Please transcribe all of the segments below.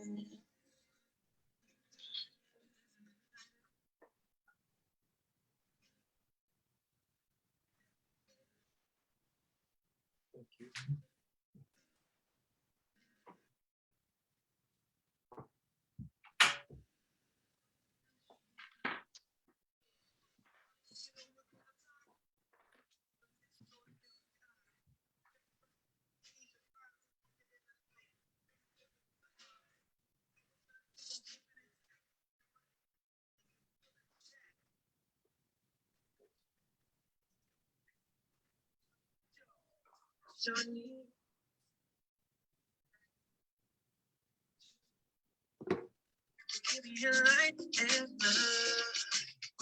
We're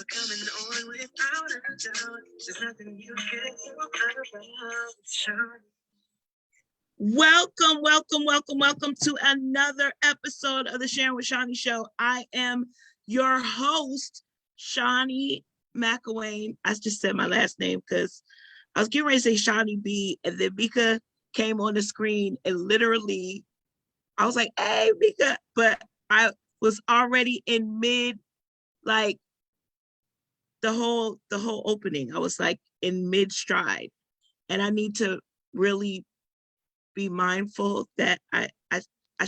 coming on without a doubt. There's nothing you can do about Shawnee. Welcome to another episode of the Sharon with Shawnee Show. I am your host, Shawnee McElwain. I just said my last name because I was getting ready to say Shawnee B, and then Mika came on the screen and literally, I was like, hey, Mika, but I was already in mid, like, the whole opening. I was like in mid stride, and I need to really be mindful that I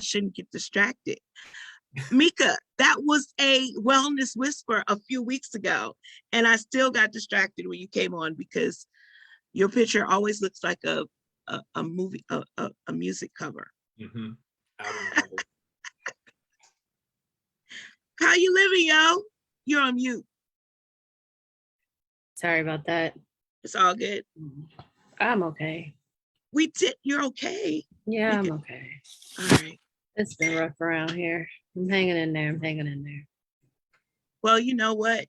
shouldn't get distracted. Mika, that was a wellness whisper a few weeks ago, and I still got distracted when you came on because your picture always looks like a movie, a music cover. Mm-hmm. How you living, yo? You're on mute. Sorry about that. It's all good. I'm okay. You're okay. Yeah, I'm okay. All right. It's been rough around here. I'm hanging in there. Well, you know what?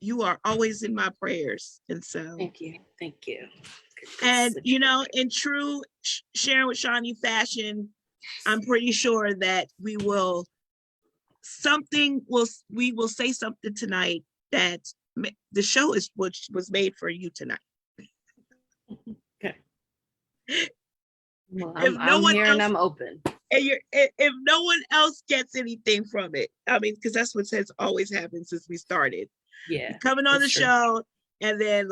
You are always in my prayers. And so. Thank you. And, you know, in true Sharon with Shawnee fashion, I'm pretty sure that we will say something tonight that the show was made for you tonight. Okay. Well, I'm here and I'm open. And if no one else gets anything from it, I mean, because that's what has always happened since we started. Yeah. You're coming on the show, and then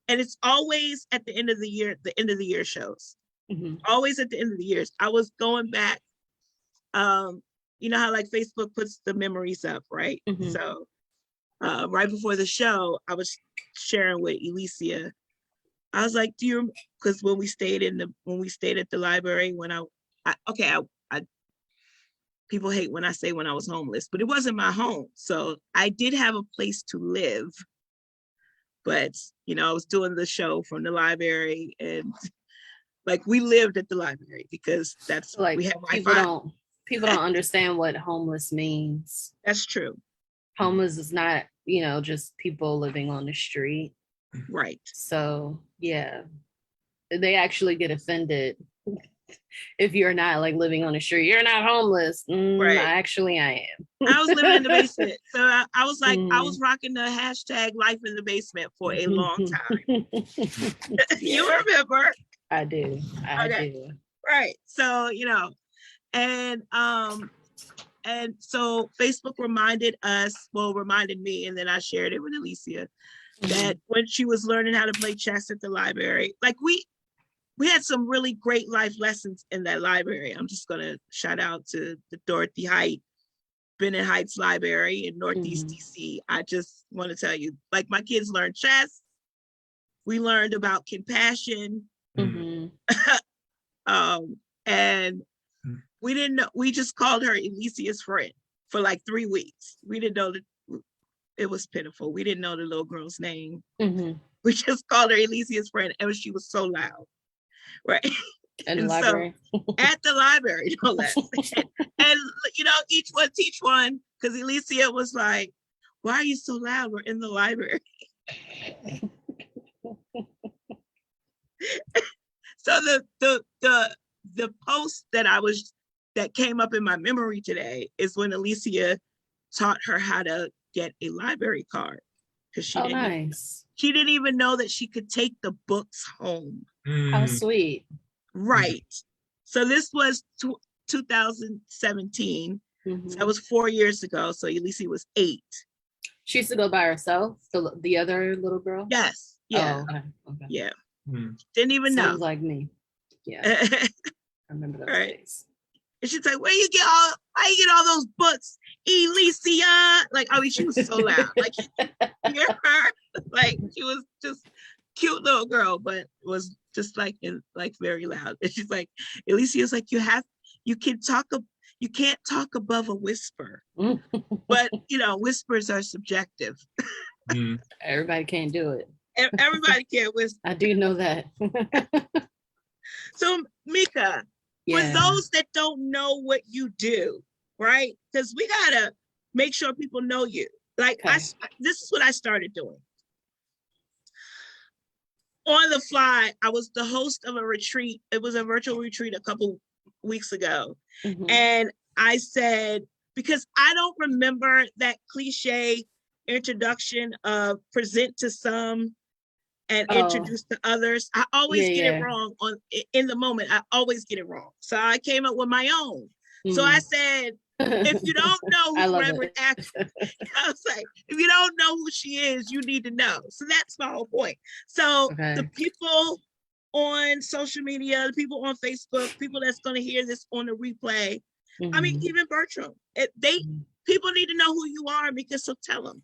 and it's always at the end of the year shows. Mm-hmm. Always at the end of the years. I was going back, you know how like Facebook puts the memories up, right? Mm-hmm. So right before the show, I was sharing with Alicia. I was like, because when we stayed at the library, when people hate when I say when I was homeless, but it wasn't my home. So I did have a place to live, but you know, I was doing the show from the library, and like we lived at the library because that's like we have Wi-Fi. People don't understand what homeless means. That's true. Homeless is not, just people living on the street. Right. So yeah, they actually get offended if you're not like living on the street. You're not homeless. Right. Actually, I am. I was living in the basement. So I was like, I was rocking the hashtag life in the basement for a long time. You remember? I do. I do. Right. So, and so Facebook reminded me, and then I shared it with Alicia, that when she was learning how to play chess at the library, like we had some really great life lessons in that library. I'm just going to shout out to the Dorothy Height, Bennett Heights Library in Northeast DC. I just want to tell you, like my kids learned chess. We learned about compassion. And we didn't know, we just called her Alicia's friend for like 3 weeks. We didn't know that it was pitiful. We didn't know the little girl's name. We just called her Alicia's friend, and she was so loud. Right. At the library. So, at the library, no less. And each one teach one, because Alicia was like, why are you so loud? We're in the library. So the post that came up in my memory today is when Alicia taught her how to get a library card, because she didn't even know that she could take the books home. How sweet. Right. So this was 2017. Mm-hmm. So that was 4 years ago. So Elysia was 8. She used to go by herself, the other little girl? Yes. Yeah. Oh, okay. Yeah. Didn't even Sounds know. like me. Yeah. I remember those days. And she's like, why you get all those books, Elysia? Like, I mean, she was so loud. Like, hear her? Like, she was just cute little girl, but was just like very loud. And she's like, Elysia's like, you can't talk above a whisper. But whispers are subjective. Everybody can't do it. Everybody can't whisper. I do know that. So Mika, for those that don't know what you do, right? Because we gotta make sure people know you. Like, this is what I started doing. On the fly, I was the host of a retreat. It was a virtual retreat a couple weeks ago. And I said, because I don't remember that cliche introduction of present to some and introduce to others. I always get it wrong in the moment. I always get it wrong. So I came up with my own. So I said, if you don't know who Reverend actually, I was like, if you don't know who she is, you need to know. So that's my whole point. So the people on social media, the people on Facebook, people that's going to hear this on the replay, I mean, even Bertram, people need to know who you are, Mika, so tell them.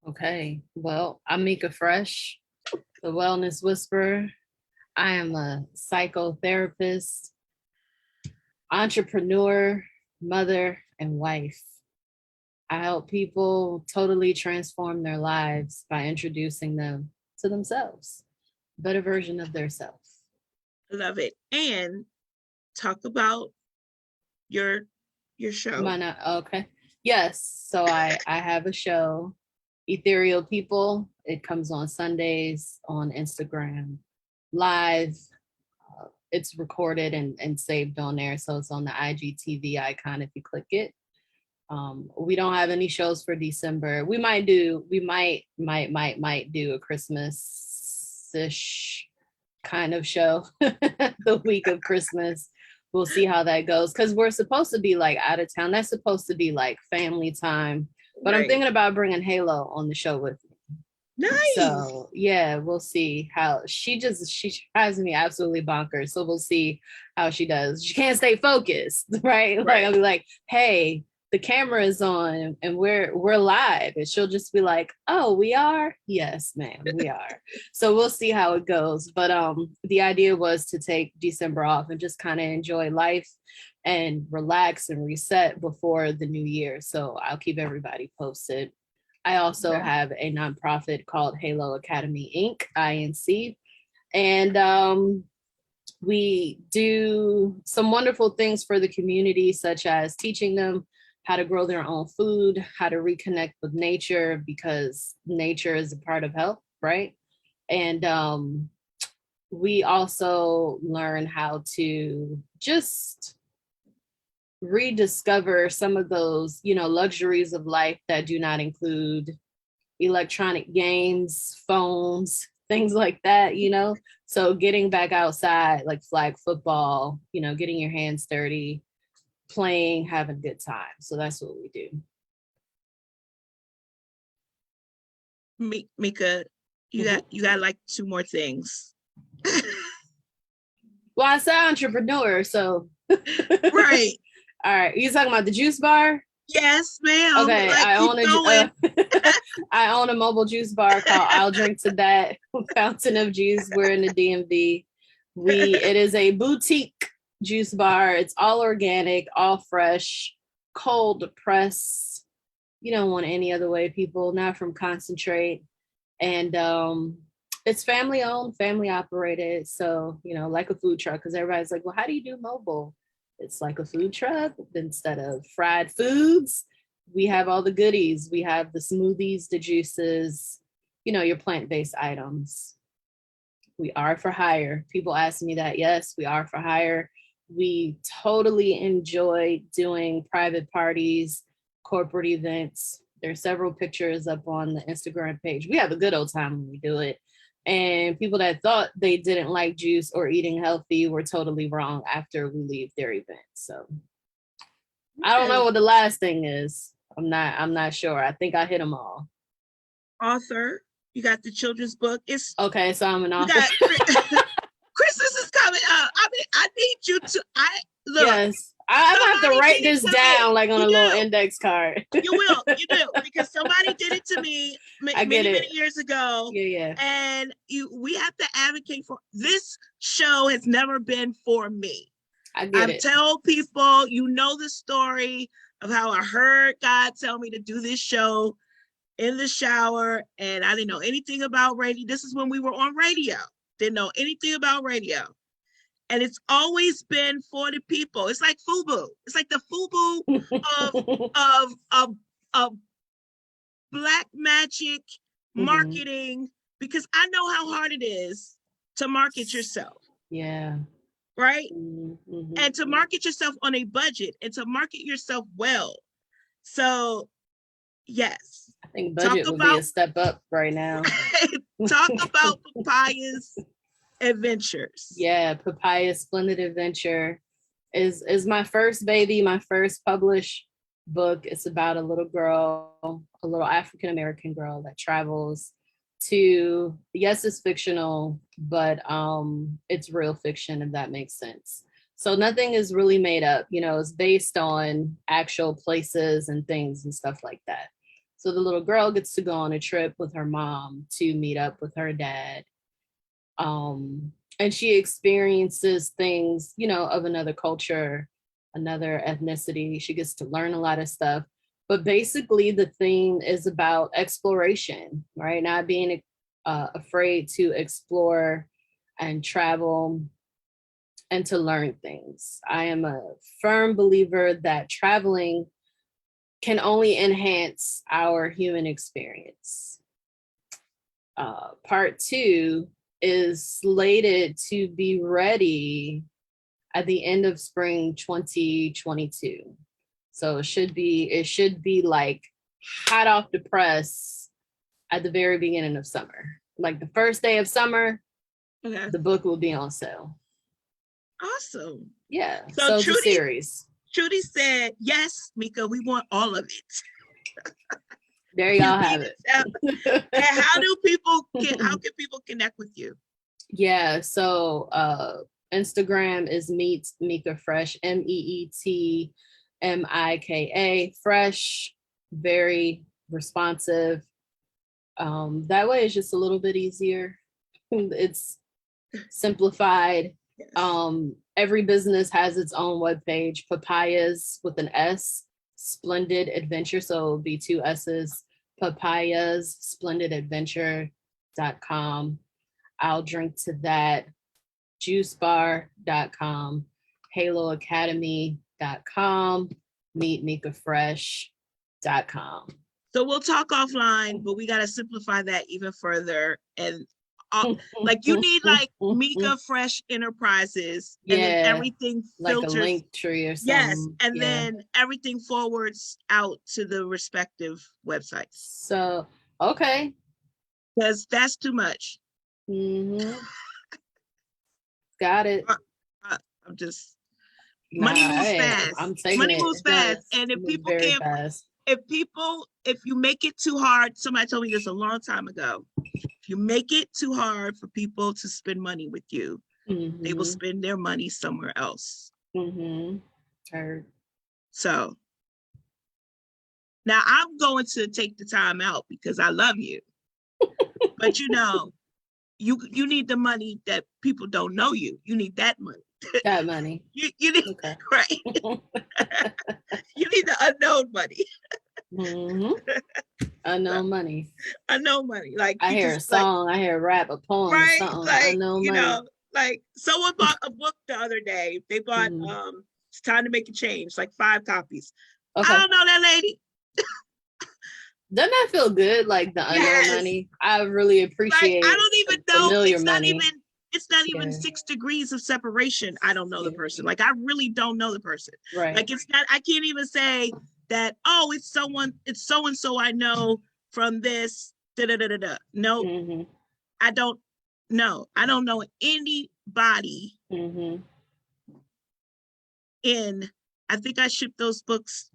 Okay, well, I'm Mika Fresh, the Wellness Whisperer. I am a psychotherapist, entrepreneur, mother, and wife. I help people totally transform their lives by introducing them to themselves, a better version of their self. I love it. And talk about your show. Okay. Yes. So I have a show, Ethereal People. It comes on Sundays on Instagram live. It's recorded and saved on there. So it's on the IGTV icon if you click it. We don't have any shows for December. We might do a Christmas-ish kind of show the week of Christmas. We'll see how that goes, because we're supposed to be like out of town. That's supposed to be like family time. But I'm thinking about bringing Halo on the show with me. Nice. So yeah, we'll see how she drives me absolutely bonkers. So we'll see how she does. She can't stay focused, right? Like I'll be like, hey, the camera is on and we're live, and she'll just be like, oh, we are? Yes, ma'am, we are. So we'll see how it goes. But the idea was to take December off and just kind of enjoy life and relax and reset before the new year. So I'll keep everybody posted. I also have a nonprofit called Halo Academy Inc., INC. And we do some wonderful things for the community, such as teaching them how to grow their own food, how to reconnect with nature, because nature is a part of health, right? And we also learn how to just rediscover some of those, luxuries of life that do not include electronic games, phones, things like that, So getting back outside, like flag football, getting your hands dirty, playing, having a good time. So that's what we do. Mika, you got like 2 more things. Well, I said entrepreneur, so right. All right, you talking about the juice bar? Yes, ma'am. Okay, I own a mobile juice bar called I'll Drink to That, Fountain of Juice. We're in the DMV. It is a boutique juice bar. It's all organic, all fresh, cold pressed. You don't want any other way, people, not from concentrate. And it's family owned, family operated. So, like a food truck, because everybody's like, well, how do you do mobile? It's like a food truck. Instead of fried foods, we have all the goodies. We have the smoothies, the juices, your plant-based items. We are for hire. People ask me that. Yes, we are for hire. We totally enjoy doing private parties, corporate events. There's several pictures up on the Instagram page. We have a good old time when we do it. And people that thought they didn't like juice or eating healthy were totally wrong after we leave their event. So I don't know what the last thing is. I'm not sure. I think I hit them all. Author, you got the children's book. It's okay, so I'm an author. Christmas is coming up. I mean, I need you to look. Yes. I have to write this down like on a little index card. You will, you do, because somebody did it to me many years ago. Yeah. And we have to advocate for this. Show has never been for me. I tell people, you know, the story of how I heard God tell me to do this show in the shower, and I didn't know anything about radio. This is when we were on radio. Didn't know anything about radio. And it's always been for the people. It's like FUBU. It's like the FUBU of black magic marketing, because I know how hard it is to market yourself. Yeah. Right? And to market yourself on a budget and to market yourself well. So, yes. I think budget would be a step up right now. Talk about Papaya's adventures. Yeah, Papaya's Splendid Adventure is my first baby, my first published book. It's about a little girl, a little African American girl that travels to, yes, it's fictional, but it's real fiction, if that makes sense. So nothing is really made up, you know, it's based on actual places and things and stuff like that. So the little girl gets to go on a trip with her mom to meet up with her dad. And she experiences things, you know, of another culture, another ethnicity. She gets to learn a lot of stuff. But basically the theme is about exploration, right? Not being afraid to explore and travel and to learn things. I am a firm believer that traveling can only enhance our human experience. Part 2 is slated to be ready at the end of spring 2022. So it should be like hot off the press at the very beginning of summer. Like the first day of summer, the book will be on sale. Awesome. Yeah. So it's a series. Trudy said, yes, Mika, we want all of it. There y'all have it. And how can people connect with you? Yeah, so Instagram is Meet Mika Fresh, MEET MIKA Fresh, very responsive. That way it's just a little bit easier. It's simplified. Yes. Every business has its own webpage. Papayas with an S, Splendid Adventure. So it'll be 2 S's. Papayas, splendidadventure.com. I'll drink to that. Juicebar.com, haloacademy.com, meetmikafresh.com. So we'll talk offline, but we got to simplify that even further. And like you need like Mika Fresh Enterprises, and then everything filters. Like a link tree or something. Yes, and then everything forwards out to the respective websites. So, okay. Because that's too much. Got it. I'm just money moves fast. Money moves fast, and if people can't, fast. if you make it too hard, somebody told me this a long time ago. If you make it too hard for people to spend money with you, they will spend their money somewhere else. Heard. So now I'm going to take the time out because I love you, but you know. You need the money that people don't know you. You need that money. That money. you need right. You need the unknown money. Unknown money. Unknown money. Like I hear a song, I hear a rap, a poem, right? Something. Like unknown you money. know, like someone bought a book the other day. They bought It's Time to Make a Change, like 5 copies. Okay. I don't know that lady. Doesn't that feel good? Like the unknown money. I really appreciate. Like, I don't even know. Familiar money. It's not even 6 degrees of separation. I don't know the person. Like I really don't know the person. Right. Like it's not. I can't even say that. Oh, it's someone. It's so and so I know from this. Da da da da da. No, I don't. No, I don't know anybody in, I think I shipped those books,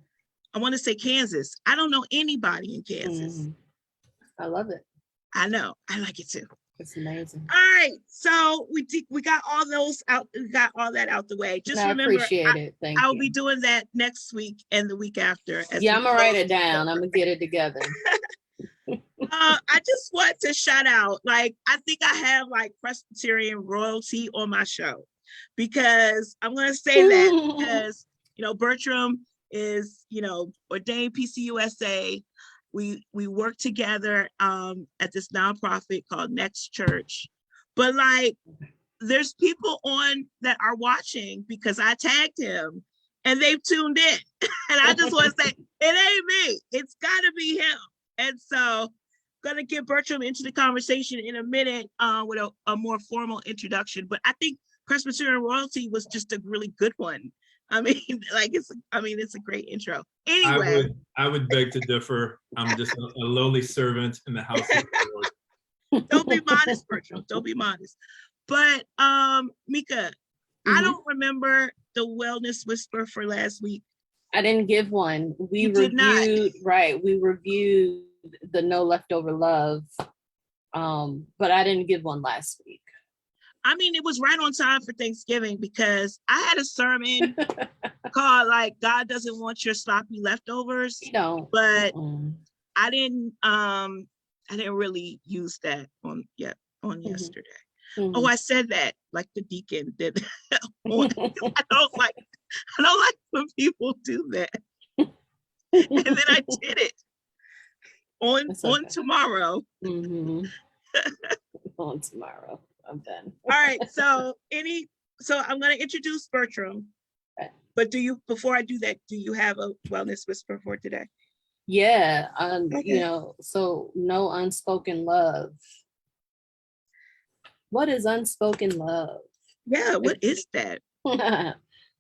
I want to say Kansas. I don't know anybody in Kansas. I love it. I know. I like it too. It's amazing. All right. So we got all those out. We got all that out the way. Just remember, appreciate it. Thank you. I'll be doing that next week and the week after. Yeah, I'm gonna write it down. I'm gonna get it together. I just want to shout out, like, I think I have like Presbyterian royalty on my show, because I'm going to say that because, Bertram is, ordained PCUSA. We work together at this nonprofit called Next Church. But like, there's people on that are watching because I tagged him and they've tuned in. And I just want to say, it ain't me. It's got to be him. And so going to get Bertram into the conversation in a minute with a more formal introduction. But I think Presbyterian royalty was just a really good one. I mean, it's a great intro. Anyway, I would beg to differ. I'm just a lowly servant in the house of the Lord. Don't be modest, Bertram. Don't be modest. But Mika, I don't remember the wellness whisper for last week. I didn't give one. We reviewed the No Leftover Love, but I didn't give one last week. I mean, it was right on time for Thanksgiving because I had a sermon called like God doesn't want your sloppy leftovers. No, but I didn't really use that on yesterday. Oh, I said that like the deacon did. I don't like when people do that. And then I did it on tomorrow. On tomorrow. I'm done. All right. So I'm going to introduce Bertram. Okay. But before I do that, do you have a wellness whisper for today? Yeah. So no unspoken love. What is unspoken love? Yeah. What is that?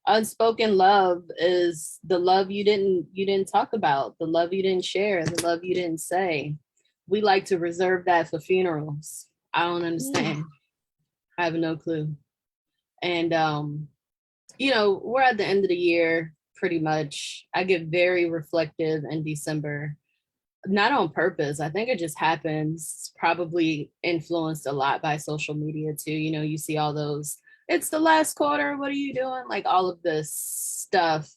Unspoken love is the love you didn't talk about, the love you didn't share, the love you didn't say. We like to reserve that for funerals. I don't understand. I have no clue. And we're at the end of the year pretty much. I get very reflective in December, not on purpose. I think it just happens, probably influenced a lot by social media too. You see all those, it's the last quarter, what are you doing? Like all of this stuff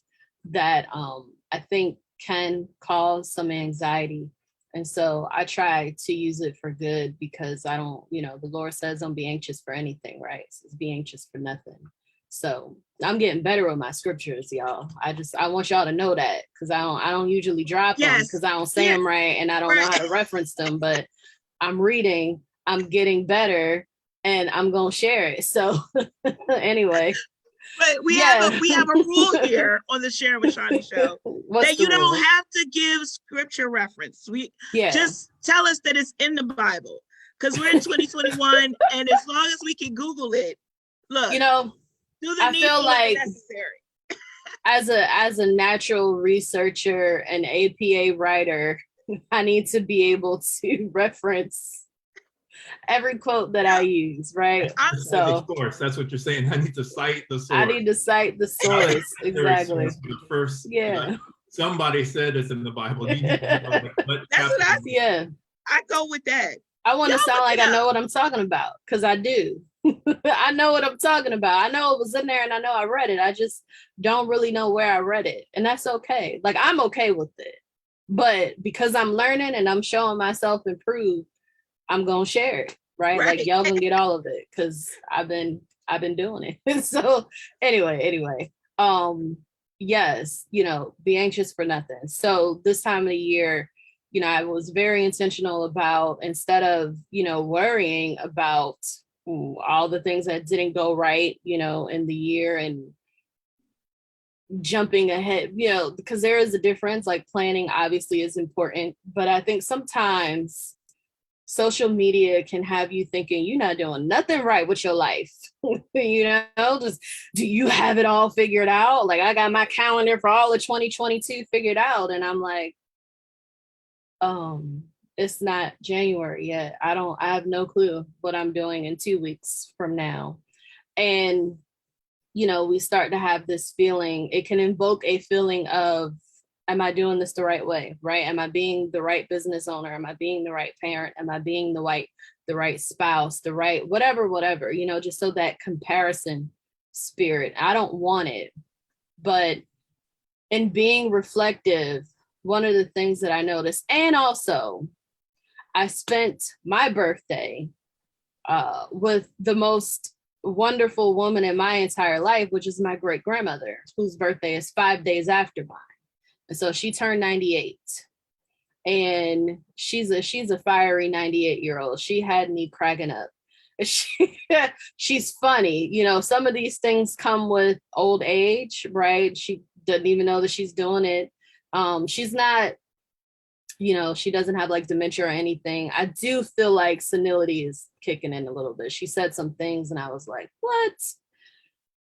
that I think can cause some anxiety. And so I try to use it for good because I don't, the Lord says don't be anxious for anything, right? It says be anxious for nothing. So I'm getting better with my scriptures, y'all. I want y'all to know that because I don't usually drop them because I don't say them right and I don't know how to reference them, but I'm reading, I'm getting better, and I'm gonna share it. So anyway. But we have a rule here on the Sharing with Shawnee show that you don't have to give scripture reference. Just tell us that it's in the Bible because we're in 2021, and as long as we can Google it, look. I feel like as a natural researcher and APA writer, I need to be able to reference every quote that I use, right? So source. That's what you're saying. I need to cite the source. I need to cite the source. Exactly. First, somebody said it's in the Bible. You need to know that's what I see. Yeah. I go with that. I want to sound like I know what I'm talking about because I do. I know what I'm talking about. I know it was in there and I know I read it. I just don't really know where I read it. And that's okay. Like I'm okay with it. But because I'm learning and I'm showing myself improve, I'm gonna share it, right? Like y'all gonna get all of it because I've been doing it. So anyway, yes, be anxious for nothing. So this time of the year, I was very intentional about, instead of, worrying about all the things that didn't go right, in the year and jumping ahead, because there is a difference. Like planning obviously is important, but I think sometimes social media can have you thinking you're not doing nothing right with your life. Just do you have it all figured out? Like I got my calendar for all of 2022 figured out. And I'm like, it's not January yet. I have no clue what I'm doing in 2 weeks from now. And, we start to have this feeling, it can invoke a feeling of, am I doing this the right way? Right? Am I being the right business owner? Am I being the right parent? Am I being the right spouse, the right, whatever, just so that comparison spirit. I don't want it. But in being reflective, one of the things that I noticed, and also I spent my birthday with the most wonderful woman in my entire life, which is my great grandmother, whose birthday is 5 days after mine. And so she turned 98. And she's a fiery 98-year-old. She had me cracking up. She's funny. Some of these things come with old age, right? She doesn't even know that she's doing it. She's not, she doesn't have like dementia or anything. I do feel like senility is kicking in a little bit. She said some things and I was like, what?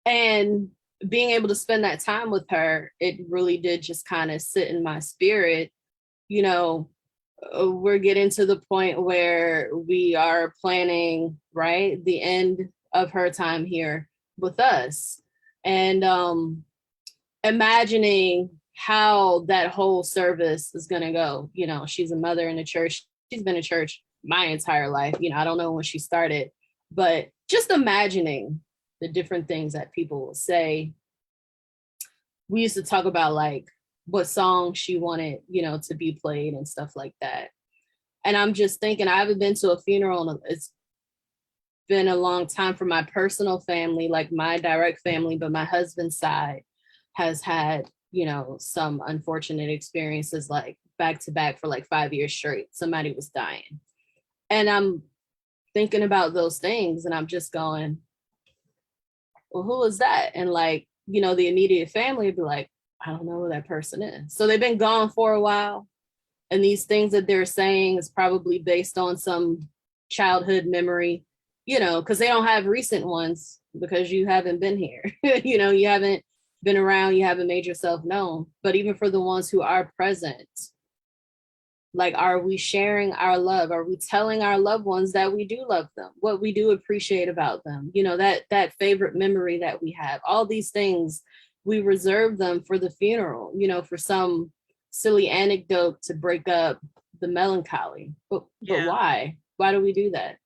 And being able to spend that time with her, it really did just kind of sit in my spirit. We're getting to the point where we are planning, right, the end of her time here with us. And imagining how that whole service is going to go. She's a mother in the church. She's been in church my entire life. I don't know when she started, but just imagining the different things that people will say. We used to talk about like what song she wanted, to be played and stuff like that. And I'm just thinking, I haven't been to a funeral, and it's been a long time for my personal family, like my direct family, but my husband's side has had, some unfortunate experiences, like back to back for like 5 years straight. Somebody was dying. And I'm thinking about those things and I'm just going, well, who is that? And like, the immediate family would be like, I don't know who that person is. So they've been gone for a while. And these things that they're saying is probably based on some childhood memory, because they don't have recent ones because you haven't been here. You haven't been around, you haven't made yourself known. But even for the ones who are present, like, are we sharing our love? Are we telling our loved ones that we do love them, what we do appreciate about them? That favorite memory that we have, all these things, we reserve them for the funeral, for some silly anecdote to break up the melancholy. But why? Why do we do that?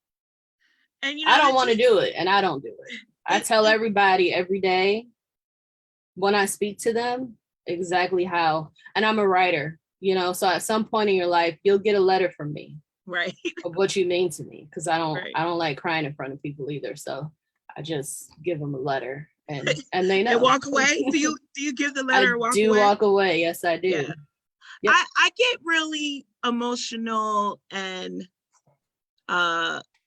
And I don't want to do it, and I don't do it. I tell everybody every day when I speak to them exactly how, and I'm a writer, so at some point in your life, you'll get a letter from me, right, of what you mean to me, because I don't like crying in front of people either. So I just give them a letter, and they know. And walk away. Do you give the letter? I do walk away. Yes, I do. Yeah. Yep. I get really emotional and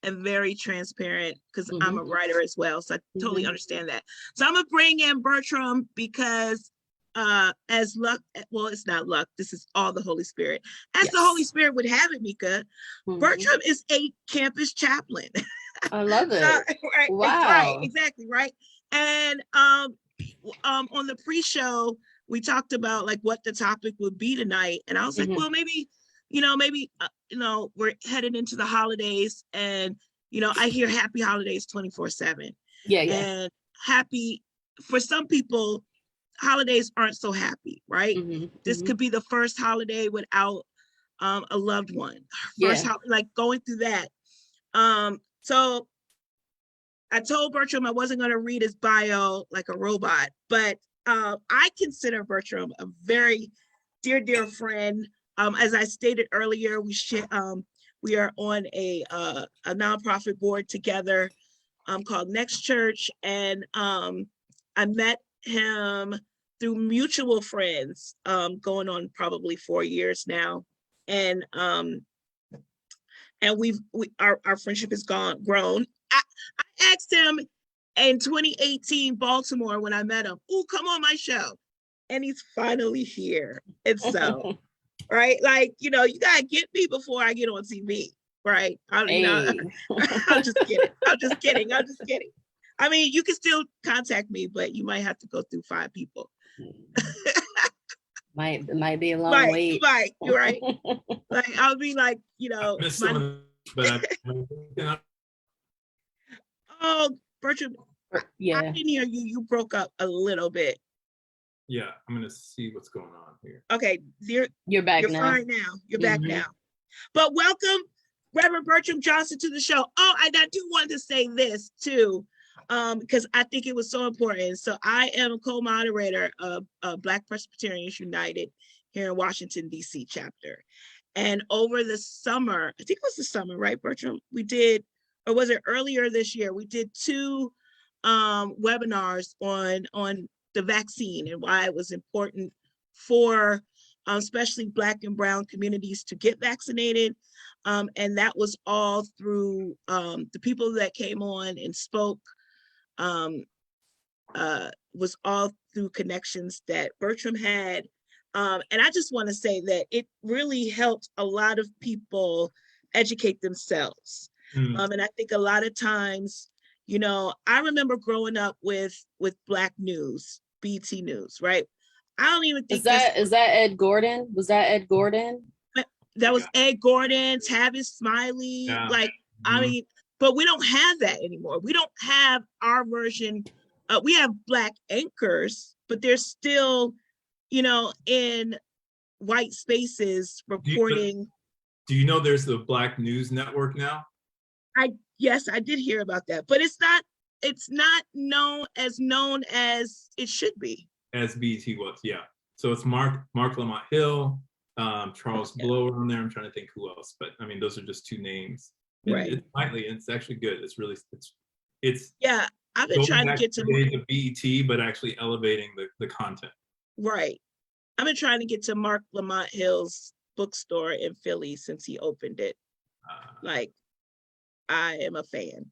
very transparent because I'm a writer as well. So I totally understand that. So I'm gonna bring in Bertram because as luck, well, it's not luck. This is all the Holy Spirit. As the Holy Spirit would have it, Mika, Bertram is a campus chaplain. I love it. Right, wow. Right, exactly, right. And on the pre-show, we talked about like what the topic would be tonight. And I was like, well, maybe, we're headed into the holidays and, I hear happy holidays 24/7. Yeah. And happy, for some people, holidays aren't so happy, right? This could be the first holiday without a loved one. Like going through that. So I told Bertram I wasn't going to read his bio like a robot, but I consider Bertram a very dear friend. As I stated earlier, we are on a nonprofit board together called Next Church, and I met him through mutual friends, going on probably 4 years now, and our friendship has grown. I asked him in 2018 Baltimore when I met him, "Oh, come on my show," and he's finally here. And so, right, like you gotta get me before I get on TV, right? I'm just kidding. I mean, you can still contact me, but you might have to go through 5 people. Might be a long Right, wait. right, you're right. Like I'll be like, I missed some of them, but oh, Bertram, I Yeah. didn't hear you. You broke up a little bit. yeah, I'm gonna see what's going on here. Okay, You're back you're now. fine now. You're back Mhm. now. But welcome, Reverend Bertram Johnson, to the show. Oh, and I do want to say this too, because I think it was so important. So I am a co-moderator of Black Presbyterians United here in Washington, D.C. chapter. And over the summer, I think it was the summer, right, Bertram? We did, or was it earlier this year? We did two webinars on the vaccine and why it was important for especially Black and Brown communities to get vaccinated. And that was all through the people that came on and spoke, was all through connections that Bertram had. And I just want to say that it really helped a lot of people educate themselves. And I think a lot of times, you know, I remember growing up with Black news, BT News, right? I don't even think Is that Ed Gordon? Was that Ed Gordon? that was Ed Gordon, Tavis Smiley, like, I mean, but we don't have that anymore. We don't have our version. We have Black anchors, but they're still, you know, in white spaces reporting. Do you know there's the Black News Network now? Yes, I did hear about that, but it's not known as it should be. As BT was, yeah. So it's Mark Lamont Hill, Charles Blower on there. I'm trying to think who else, but I mean, those are just two names. Right. It's slightly, and it's actually good. It's yeah. I've been trying to get to BET, but actually elevating the content. Right. I've been trying to get to Mark Lamont Hill's bookstore in Philly since he opened it. Like, I am a fan.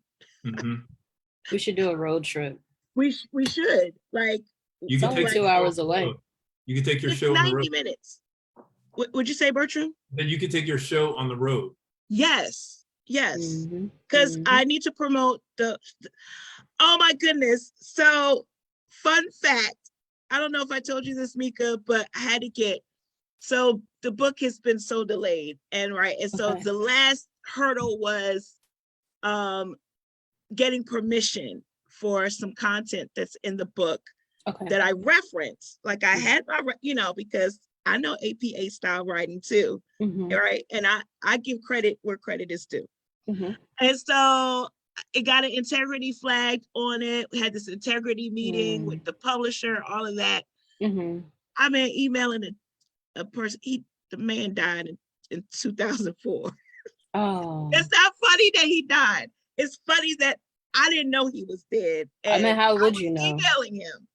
We should do a road trip. We should. Like, it's only 2 hours away. You can take your show 90 on the road. minutes. Would you say, Bertram? Then you can take your show on the road. Yes. Because I need to promote the oh my goodness. So, fun fact. I don't know if I told you this, Mika, but I had to get, so the book has been so delayed. And so the last hurdle was getting permission for some content that's in the book that I reference. Like I had my, because I know APA style writing too, right? And I give credit where credit is due. And so it got an integrity flag on it. We had this integrity meeting with the publisher, all of that. I've been emailing a person, the man died in 2004. Oh. It's not funny that he died. It's funny that I didn't know he was dead. I mean, how would you know? Emailing him.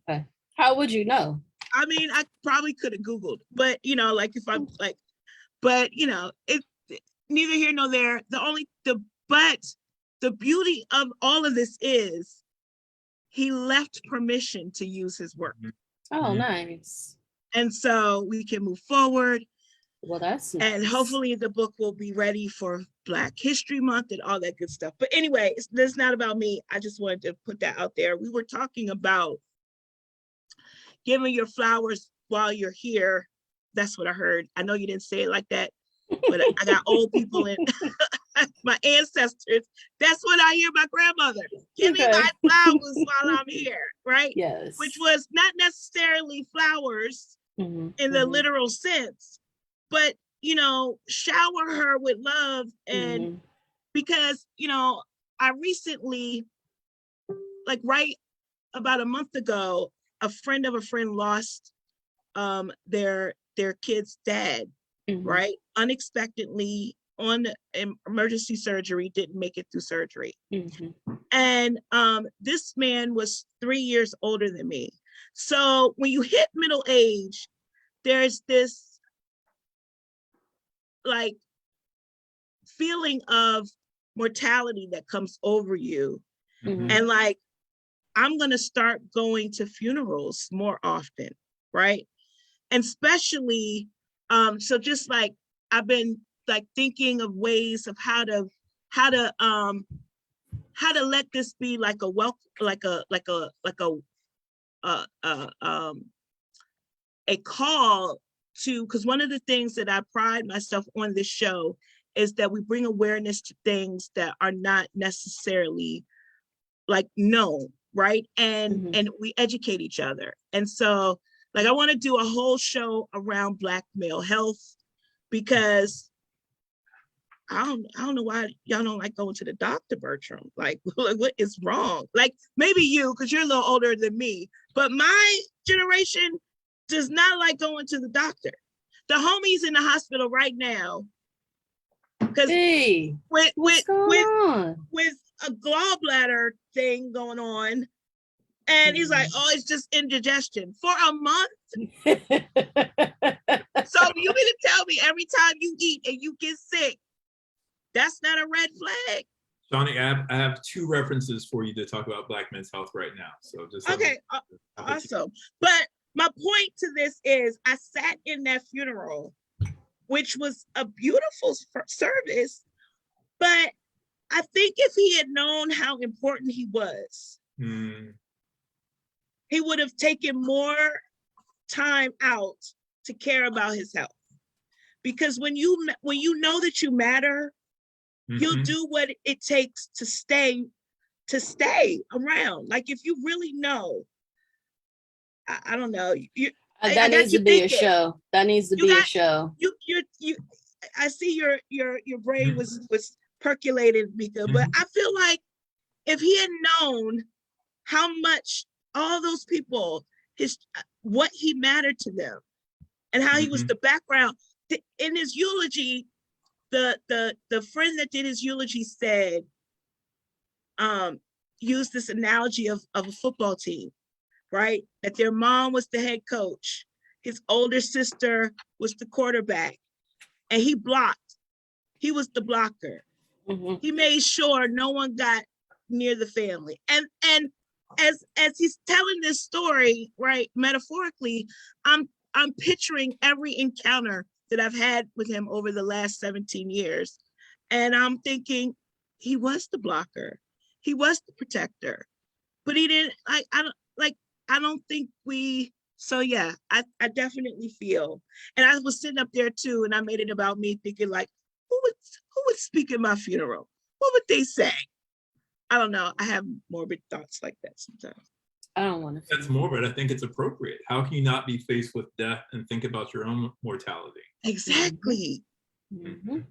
Okay. How would you know? I mean, I probably could have Googled, but like if I'm like, but it's neither here nor there. But the beauty of all of this is he left permission to use his work. Oh, nice. And so we can move forward. Well, that's nice. And hopefully the book will be ready for Black History Month and all that good stuff. But anyway, it's not about me. I just wanted to put that out there. We were talking about giving your flowers while you're here. That's what I heard. I know you didn't say it like that, but I got old people and my ancestors. That's what I hear my grandmother. Give me my flowers while I'm here, right? Yes. Which was not necessarily flowers in the literal sense, but shower her with love. And because I recently, like right about a month ago, a friend of a friend lost their kid's dad, right? Unexpectedly on emergency surgery, didn't make it through surgery. And this man was 3 years older than me. So when you hit middle age, there's this like feeling of mortality that comes over you. And like, I'm going to start going to funerals more often, right? And especially, so just like, I've been like thinking of ways of how to let this be like a welcome, a call to, because one of the things that I pride myself on this show is that we bring awareness to things that are not necessarily like known, right? And we educate each other. And so like I want to do a whole show around Black male health, because I don't know why y'all don't like going to the doctor, Bertram. Like, what is wrong? Like, maybe you, because you're a little older than me, but my generation does not like going to the doctor. The homie's in the hospital right now because with a gallbladder thing going on, and he's like, "Oh, it's just indigestion for a month." So you mean to tell me every time you eat and you get sick, that's not a red flag? Shawnee, I have two references for you to talk about Black men's health right now. So just okay, awesome. But my point to this is, I sat in that funeral, which was a beautiful service, but I think if he had known how important he was, he would have taken more time out to care about his health. Because when you know that you matter, you'll do what it takes to stay around. Like if you really know, I don't know. That needs to be a show. That needs to be a show. I see your brain was percolated, Mika, but I feel like if he had known how much all those people, what he mattered to them, and how he was the background in his eulogy. The friend that did his eulogy said, used this analogy of a football team, right? That their mom was the head coach, his older sister was the quarterback, and he blocked. He was the blocker. He made sure no one got near the family. And as he's telling this story, right, metaphorically, I'm picturing every encounter that I've had with him over the last 17 years. And I'm thinking, he was the blocker. He was the protector. But he didn't, I don't think we, so yeah, I definitely feel. And I was sitting up there too, and I made it about me thinking like, who would speak at my funeral? What would they say? I don't know. I have morbid thoughts like that sometimes. I don't want to. That's morbid. I think it's appropriate. How can you not be faced with death and think about your own mortality? Exactly. You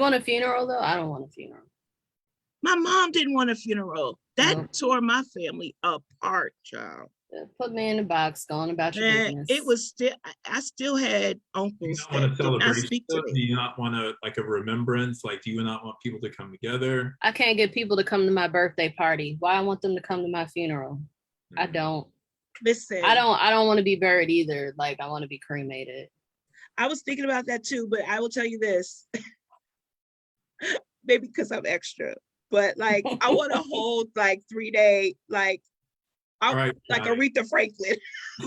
want a funeral though? I don't want a funeral. My mom didn't want a funeral. That tore my family apart, child. Put me in the box, going about your business. It was still, I still had uncles that did not speak to me. Do you not want a remembrance? Like, do you not want people to come together? I can't get people to come to my birthday party. Why I want them to come to my funeral? I don't. Listen. I don't want to be buried either. Like, I want to be cremated. I was thinking about that too, but I will tell you this. Maybe because I'm extra, but like, I want a whole like 3-day, like, Aretha Franklin,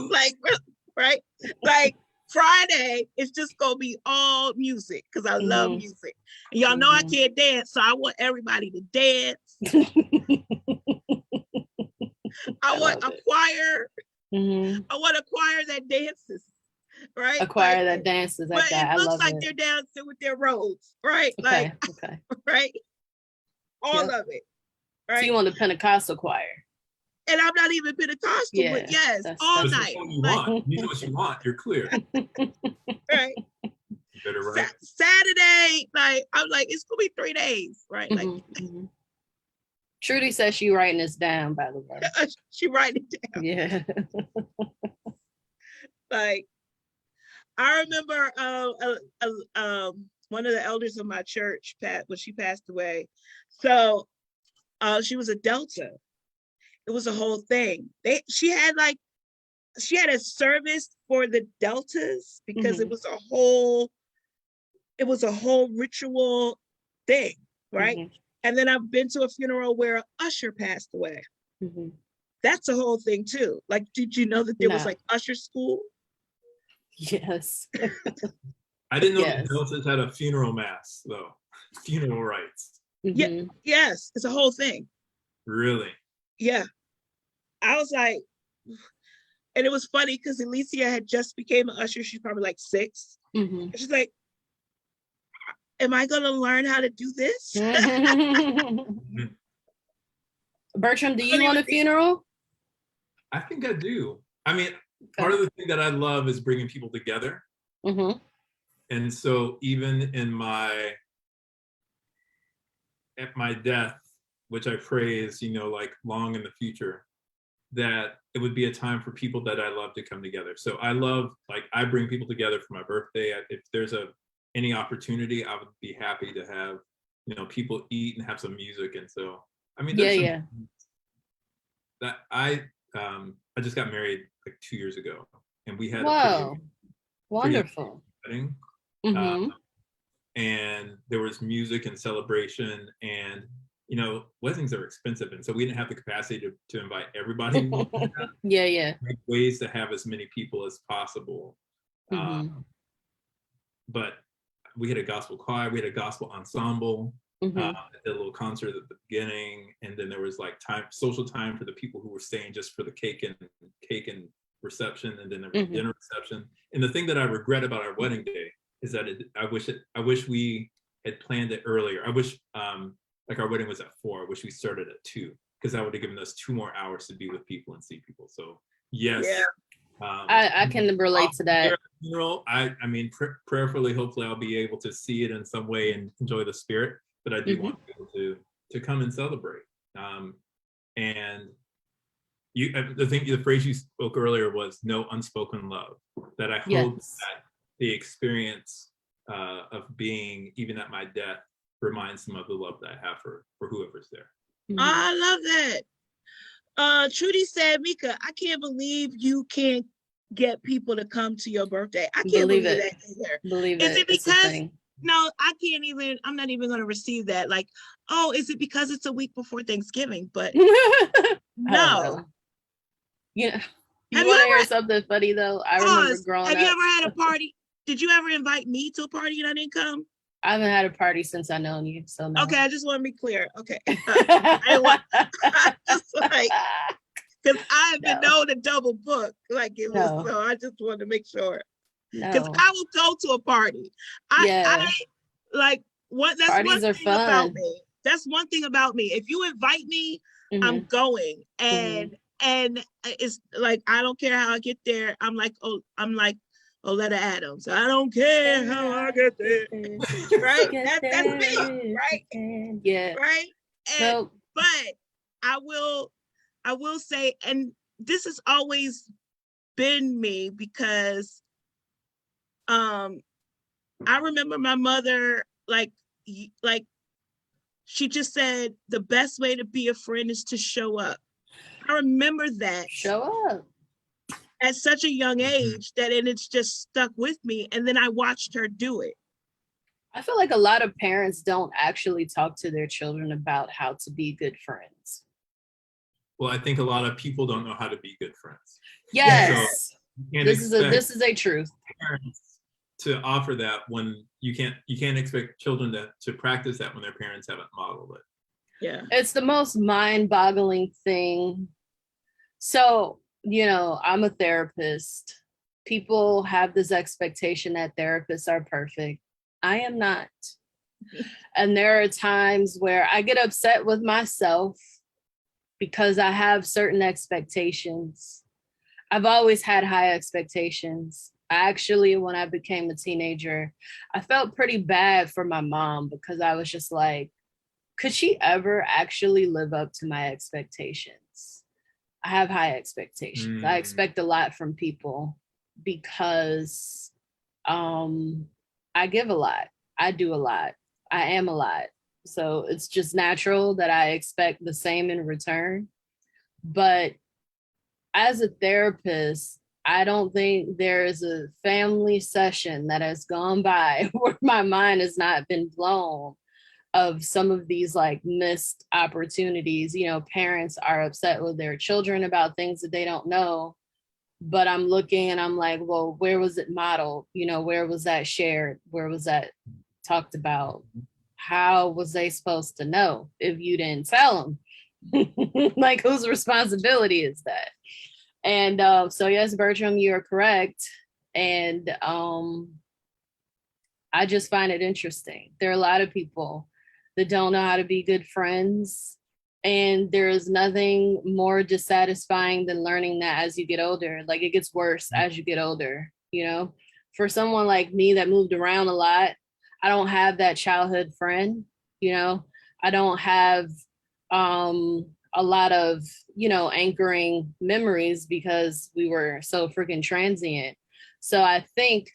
like, right? Like Friday, it's just gonna be all music because I love music. And y'all know I can't dance, so I want everybody to dance. I want a choir. I want a choir that dances, right? A choir that dances like that. It looks like they're dancing with their robes, right? Okay. Right? All of it. Right. So you want the Pentecostal choir. And I'm not even Pentecostal, but yes, all night. You want. You know what you want. You're clear. Right. You better write. Saturday, like, I'm like, it's gonna be 3 days, right? Like, Trudy says she writing this down, by the way. She writing it down. Yeah. Like, I remember one of the elders of my church, when she passed away. So she was a Delta. It was a whole thing. She had a service for the Deltas because it was a whole ritual thing, right? And then I've been to a funeral where an usher passed away. That's a whole thing too. Like, did you know that there was like usher school? Yes. I didn't know the Deltas had a funeral mass though. Funeral rites. Yeah. Yes, it's a whole thing. Really? Yeah. I was like, And it was funny because Alicia had just became an usher. She's probably like 6. Mm-hmm. And she's like, am I going to learn how to do this? Bertram, do you want a funeral? I think I do. I mean, part of the thing that I love is bringing people together. Mm-hmm. And so even at my death, which I pray is, like long in the future, that it would be a time for people that I love to come together. So I love, like, I bring people together for my birthday. If there's any opportunity, I would be happy to have, people eat and have some music. And so, I mean, that I just got married like 2 years ago, and we had a wonderful wedding. Mm-hmm. And there was music and celebration, and weddings are expensive, and so we didn't have the capacity to invite everybody. Make ways to have as many people as possible. Mm-hmm. But we had a gospel choir, we had a gospel ensemble. Mm-hmm. Did a little concert at the beginning, and then there was like social time for the people who were staying just for the cake and reception, and then there was dinner reception. And the thing that I regret about our wedding day is that I wish we had planned it earlier. I wish like our wedding was at 4. I wish we started at 2, because that would have given us 2 more hours to be with people and see people. So yes. Yeah. I can relate to that. Funeral, I mean, prayerfully, hopefully I'll be able to see it in some way and enjoy the spirit, but I do want people to come and celebrate. And the phrase you spoke earlier was no unspoken love, that I hope that the experience of being, even at my death, reminds them of the love that I have for whoever's there. I love that. Trudy said, Mika, I can't believe you can't get people to come to your birthday. I can't believe that either. Is it because, no, I'm not even going to receive that. Like, oh, is it because it's a week before Thanksgiving? But no. Yeah. You want to hear something funny though? I remember growing up. Have you ever had a party? Did you ever invite me to a party and I didn't come? I haven't had a party since I known you, so no. Okay, I just want to be clear. Okay. I just like, because I have been known to double book. Like it was, so I just want to make sure. Because I will go to a party. I like what that's parties one are thing fun. About me. That's one thing about me. If you invite me, I'm going. And it's like I don't care how I get there. I'm like Oletta Adams. I don't care how I get there. Right? That's me, right? Yeah. Right? And but I will say, and this has always been me, because I remember my mother like she just said the best way to be a friend is to show up. I remember that. Show up. At such a young age, and it's just stuck with me. And then I watched her do it. I feel like a lot of parents don't actually talk to their children about how to be good friends. Well, I think a lot of people don't know how to be good friends. Yes. So this is a truth. Parents to offer that when you can't expect children to practice that when their parents haven't modeled it. Yeah. It's the most mind-boggling thing. So, I'm a therapist. People have this expectation that therapists are perfect. I am not. And there are times where I get upset with myself because I have certain expectations. I've always had high expectations. Actually, when I became a teenager, I felt pretty bad for my mom because I was just like, could she ever actually live up to my expectations? I have high expectations. I expect a lot from people because I give a lot. I do a lot. I am a lot. So it's just natural that I expect the same in return. But as a therapist, I don't think there is a family session that has gone by where my mind has not been blown of some of these like missed opportunities. Parents are upset with their children about things that they don't know, but I'm looking and I'm like, well, where was it modeled? Where was that shared? Where was that talked about? How was they supposed to know if you didn't tell them? Like, whose responsibility is that? And so yes, Bertram, you're correct. And I just find it interesting. There are a lot of people that don't know how to be good friends. And there is nothing more dissatisfying than learning that as you get older. Like, it gets worse as you get older, you know? For someone like me that moved around a lot, I don't have that childhood friend, you know? I don't have a lot of, you know, anchoring memories because we were so freaking transient. So I think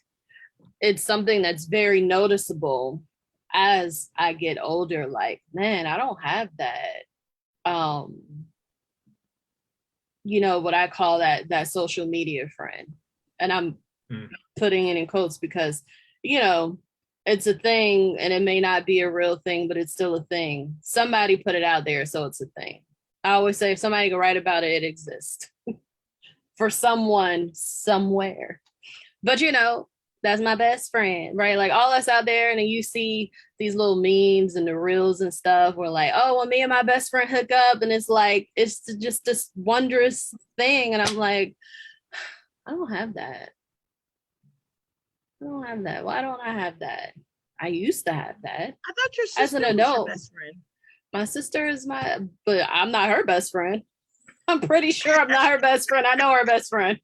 it's something that's very noticeable as I get older. Like, man, I don't have that, you know, what I call that social media friend. And I'm putting it in quotes because, you know, it's a thing and it may not be a real thing, but it's still a thing. Somebody put it out there, so it's a thing. I always say if somebody can write about it, it exists for someone somewhere. But you know, that's my best friend, right? Like all us out there, and then you see these little memes and the reels and stuff where like, oh, well, me and my best friend hook up, and it's like, it's just this wondrous thing. And I'm like, I don't have that. I don't have that. Why don't I have that? I used to have that. I thought your sister as an was adult. your best friend. My sister is but I'm not her best friend. I'm pretty sure I'm not her best friend. I know her best friend.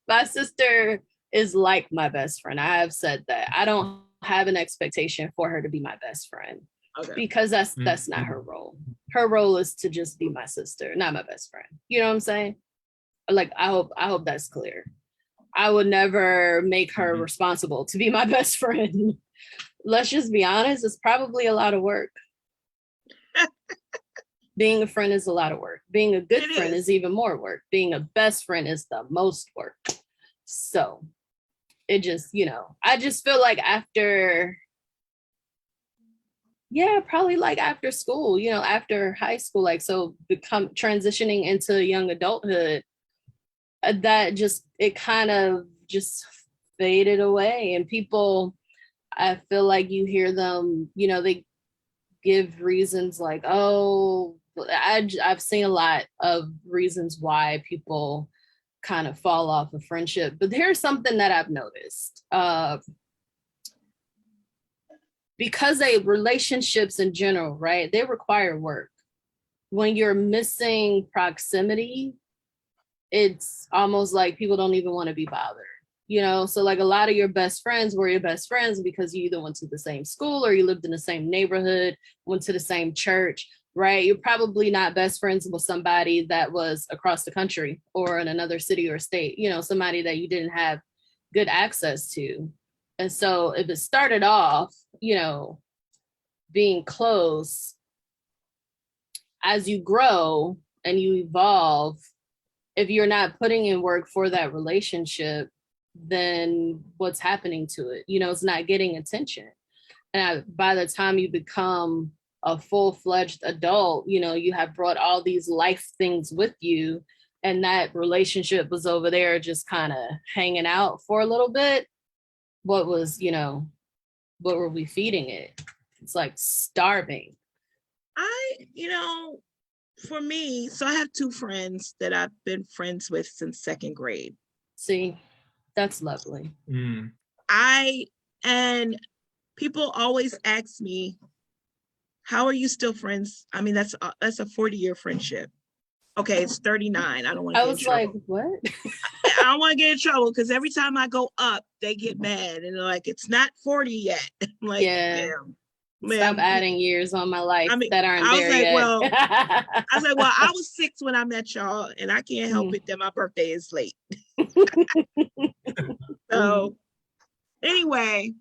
My sister is like my best friend. I have said that. I don't have an expectation for her to be my best friend because that's not her role. Her role is to just be my sister, not my best friend. You know what I'm saying? Like, I hope that's clear. I would never make her responsible to be my best friend. Let's just be honest, it's probably a lot of work. Being a friend is a lot of work. Being a good friend is even more work. Being a best friend is the most work. So it just, you know, I just feel like probably like after school, you know, after high school, like, so transitioning into young adulthood, that just, it kind of just faded away. And people, I feel like you hear them, you know, they give reasons like, oh, I've seen a lot of reasons why people kind of fall off of friendship. But here's something that I've noticed. Because relationships in general, right, they require work. When you're missing proximity, it's almost like people don't even want to be bothered. You know, so like a lot of your best friends were your best friends because you either went to the same school or you lived in the same neighborhood, went to the same church, right? You're probably not best friends with somebody that was across the country or in another city or state, you know, somebody that you didn't have good access to. And so if it started off, you know, being close, as you grow and you evolve, if you're not putting in work for that relationship, then what's happening to it? You know, it's not getting attention. And by the time you become a full-fledged adult, you know, you have brought all these life things with you, and that relationship was over there just kind of hanging out for a little bit. What was, you know, what were we feeding it? It's like starving. You know, for me, so I have two friends that I've been friends with since second grade. See, that's lovely. And people always ask me, how are you still friends? I mean, that's a 40-year friendship. Okay, it's 39. I don't want to get in trouble. I was like, what? I don't want to get in trouble because every time I go up, they get mad and they're like, it's not 40 yet. I'm like, yeah. Stop adding years on my life that aren't there yet. Well, I was like, well, I was 6 when I met y'all, and I can't help it that my birthday is late. So anyway,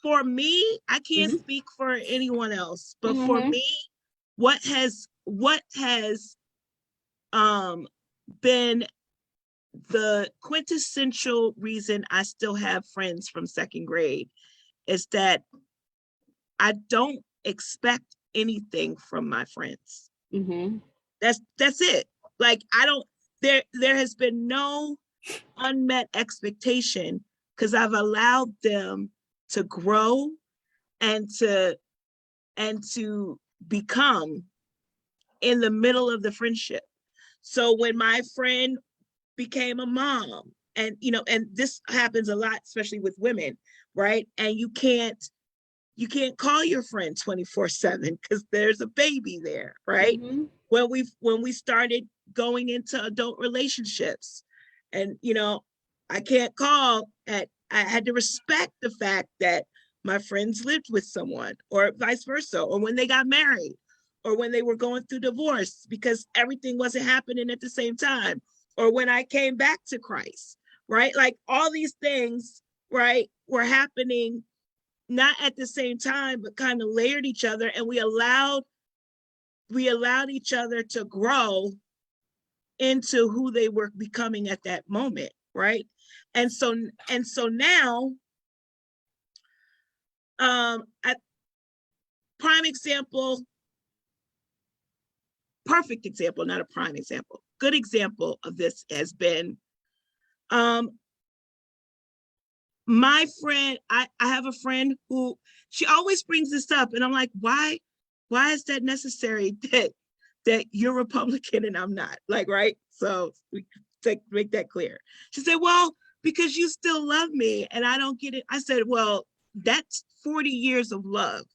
for me, I can't speak for anyone else, but for me, what has been the quintessential reason I still have friends from second grade is that I don't expect anything from my friends. That's it. Like, I don't, there has been no unmet expectation because I've allowed them to grow and to become in the middle of the friendship. So when my friend became a mom, and and this happens a lot, especially with women, right? And you can't call your friend 24/7 because there's a baby there, right? Mm-hmm. When we started going into adult relationships, and I can't call I had to respect the fact that my friends lived with someone, or vice versa, or when they got married, or when they were going through divorce, because everything wasn't happening at the same time, or when I came back to Christ, right? Like all these things, right, were happening not at the same time, but kind of layered each other, and we allowed each other to grow into who they were becoming at that moment, right? And so now, a prime example, perfect example, not a prime example, good example of this has been my friend. I have a friend who, she always brings this up, and I'm like, why is that necessary that you're Republican and I'm not? Like, right? So we make that clear. She said, well, because you still love me and I don't get it. I said, well, that's 40 years of love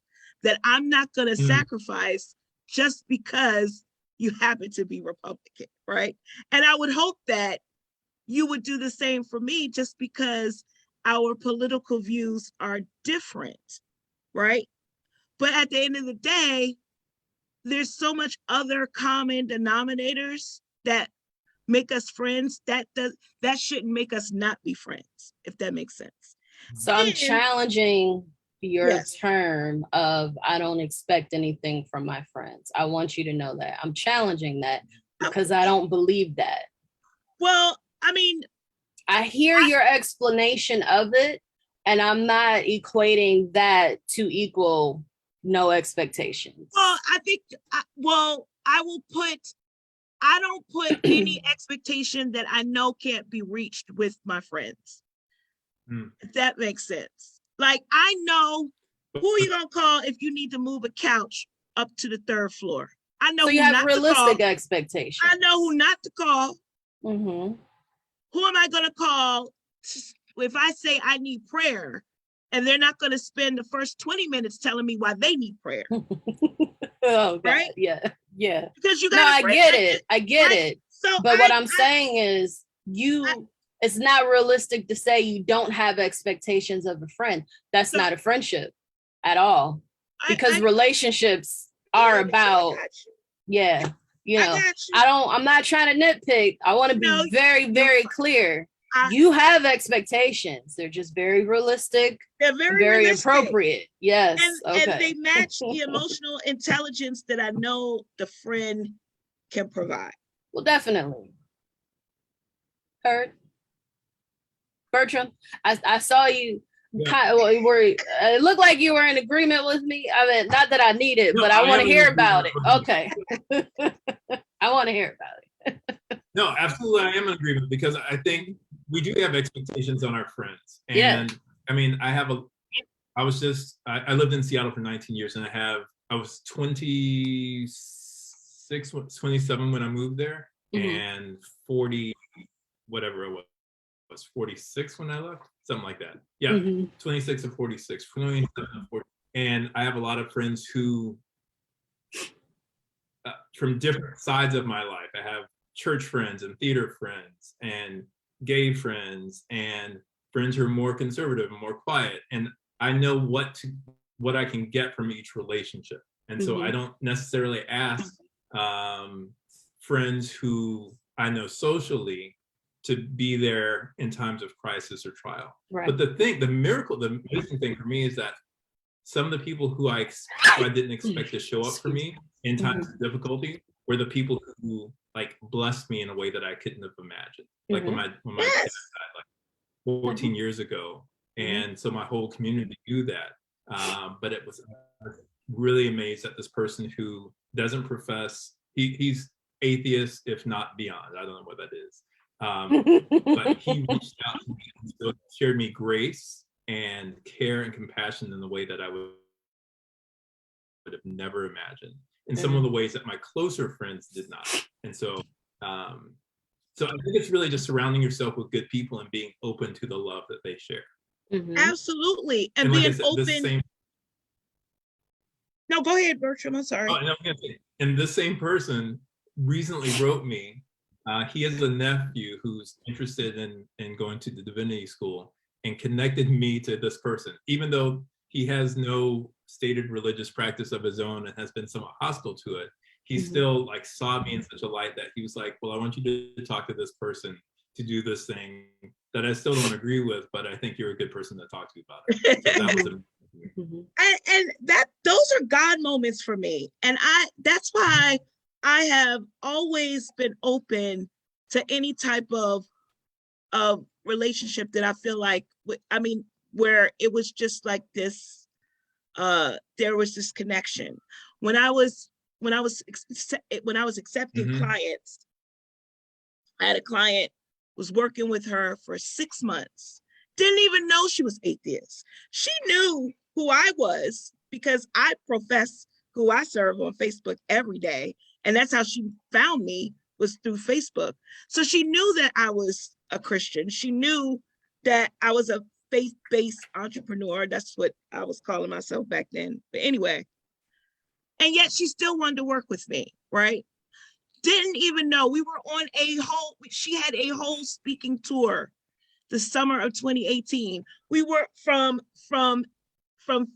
that I'm not going to sacrifice just because you happen to be Republican, right? And I would hope that you would do the same for me, just because our political views are different, right? But at the end of the day, there's so much other common denominators that make us friends, that shouldn't make us not be friends, if that makes sense. So I'm challenging your Yes. term of I don't expect anything from my friends. I want you to know that. I'm challenging that because I don't believe that. Well, I mean, I hear your explanation of it, and I'm not equating that to equal no expectations. Well, I think, I don't put any expectation that I know can't be reached with my friends. If that makes sense. Like, I know who are you gonna call if you need to move a couch up to the 3rd floor. I know. So you have realistic expectations. I know who not to call. Mm-hmm. Who am I gonna call if I say I need prayer, and they're not gonna spend the first 20 minutes telling me why they need prayer? Oh, God. Right? Yeah. Because you got. No, I get it. So, but what I'm saying is, it's not realistic to say you don't have expectations of a friend. That's not a friendship at all. Because relationships are about, I'm not trying to nitpick. I want to be very, very clear. You have expectations. They're just very realistic. They're very appropriate. Yes. And they match the emotional intelligence that I know the friend can provide. Well, definitely. Heard. Bertram, I saw you it looked like you were in agreement with me. I mean, not that I need it, but I want to hear about it. Okay. I want to hear about it. No, absolutely. I am in agreement, because I think we do have expectations on our friends. And I mean, I lived in Seattle for 19 years, and I was 27 when I moved there, and 40, whatever it was 46 when I left, something like that. 26 and 46, 27 and 40. And I have a lot of friends who, from different sides of my life. I have church friends and theater friends and gay friends and friends who are more conservative and more quiet. And I know what I can get from each relationship. And so I don't necessarily ask friends who I know socially to be there in times of crisis or trial. Right. But the amazing thing for me is that some of the people who I didn't expect to show up for me in times of difficulty were the people who like blessed me in a way that I couldn't have imagined. Like when my dad died like 14 years ago. And so my whole community knew that. But I was really amazed at this person who doesn't profess, he's atheist, if not beyond. I don't know what that is. But he reached out to me and still shared me grace and care and compassion in the way that I would have never imagined, in some of the ways that my closer friends did not. And so So I think it's really just surrounding yourself with good people and being open to the love that they share. Mhm. Absolutely. And like I being said, open. this same, No, go ahead, Bertram. I'm sorry. and I'm gonna say, and this same person recently wrote me. He has a nephew who's interested in going to the divinity school, and connected me to this person, even though he has no stated religious practice of his own and has been somewhat hostile to it. He still like saw me in such a light that he was like, well, I want you to talk to this person to do this thing that I still don't agree with, but I think you're a good person to talk to about it. So that was and that those are God moments for me. And that's why I have always been open to any type of relationship that I feel like, I mean, where it was just like this, there was this connection. When I was accepting clients, I had a client, was working with her for 6 months, didn't even know she was atheist. She knew who I was because I profess who I serve on Facebook every day. And that's how she found me, was through Facebook. So she knew that I was a Christian. She knew that I was a faith-based entrepreneur. That's what I was calling myself back then. But anyway, and yet she still wanted to work with me, right? Didn't even know. We were on she had a whole speaking tour the summer of 2018. We were from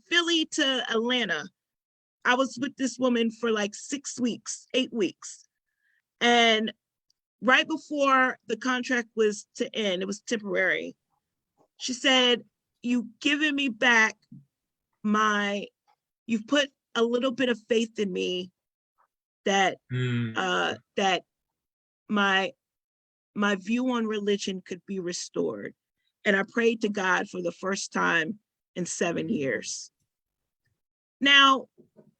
Philly to Atlanta. I was with this woman for like 6 weeks, 8 weeks. And right before the contract was to end, it was temporary, she said, you've given me back you've put a little bit of faith in me that that my view on religion could be restored. And I prayed to God for the first time in 7 years. Now,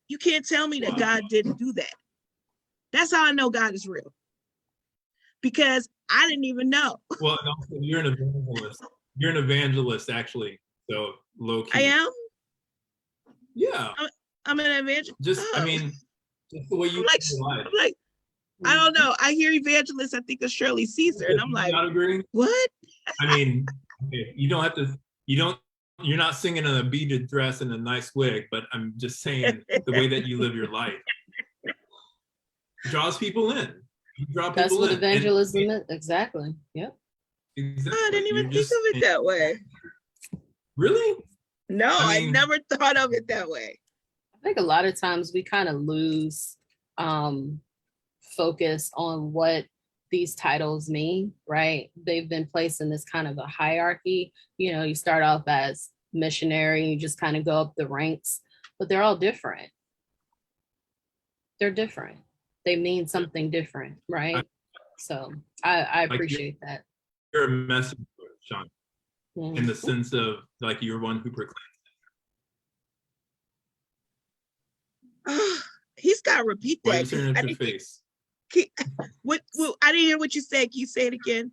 you can't tell me that God didn't do that. That's how I know God is real. Because I didn't even know. Well, and also you're an evangelist. You're an evangelist, actually. So low key. I am? Yeah. I'm an evangelist. Just, I mean, just the way you I'm like, I don't know. I hear evangelist, I think of Shirley Caesar, and I'm like, not agreeing? What? I mean, okay, you're not singing in a beaded dress and a nice wig, but I'm just saying the way that you live your life draws people in. You draw people That's what in. evangelism is. Exactly. Yep. Exactly. Oh, I didn't even think of it that way. Really? No, I never thought of it that way. I think a lot of times we kind of lose focus on what these titles mean, right? They've been placed in this kind of a hierarchy. You know, you start off as missionary, you just kind of go up the ranks, but they're all different. They're different. They mean something different, right? So I appreciate that. You're a messenger, Sean, in the sense of like you're one who proclaims. He's got to repeat that. Why are you turning up your face? I didn't hear what you said. Can you say it again?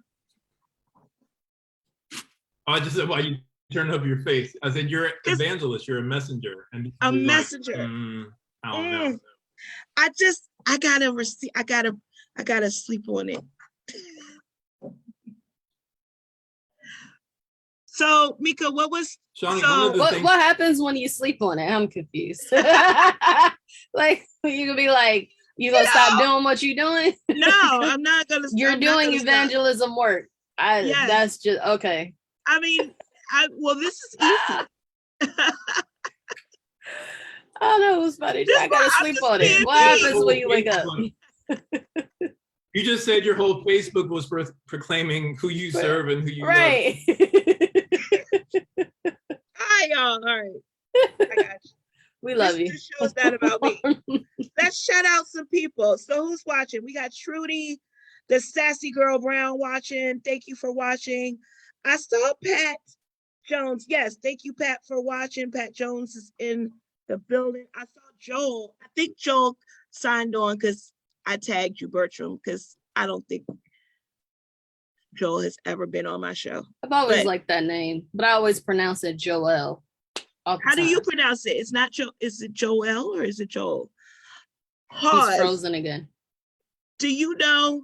Oh, I just said, why you turn up your face? I said, you're an evangelist. You're a messenger. And a messenger. I don't know. I gotta sleep on it. So Mika, what was Shawnee, what happens when you sleep on it? I'm confused. Like you could be like, you gonna stop doing what you're doing? No, I'm not gonna. You're doing evangelism work. Yes. That's just okay. I mean, this is easy. Oh, that was funny. I gotta sleep on it. What happens when you wake up? You just said your whole Facebook was proclaiming who you serve and who you love. Hi, y'all. All right. I got you. We love you. This show's not about me. Let's shout out some people. So who's watching? We got Trudy, the sassy girl Brown watching. Thank you for watching. I saw Pat Jones. Yes, thank you, Pat, for watching. Pat Jones is in the building. I saw Joel. I think Joel signed on because I tagged you, Bertram, because I don't think Joel has ever been on my show. I've always liked that name, but I always pronounce it Joel. How do you pronounce it? It's not Joel. Is it Joel or is it Joel? He's frozen again. Do you know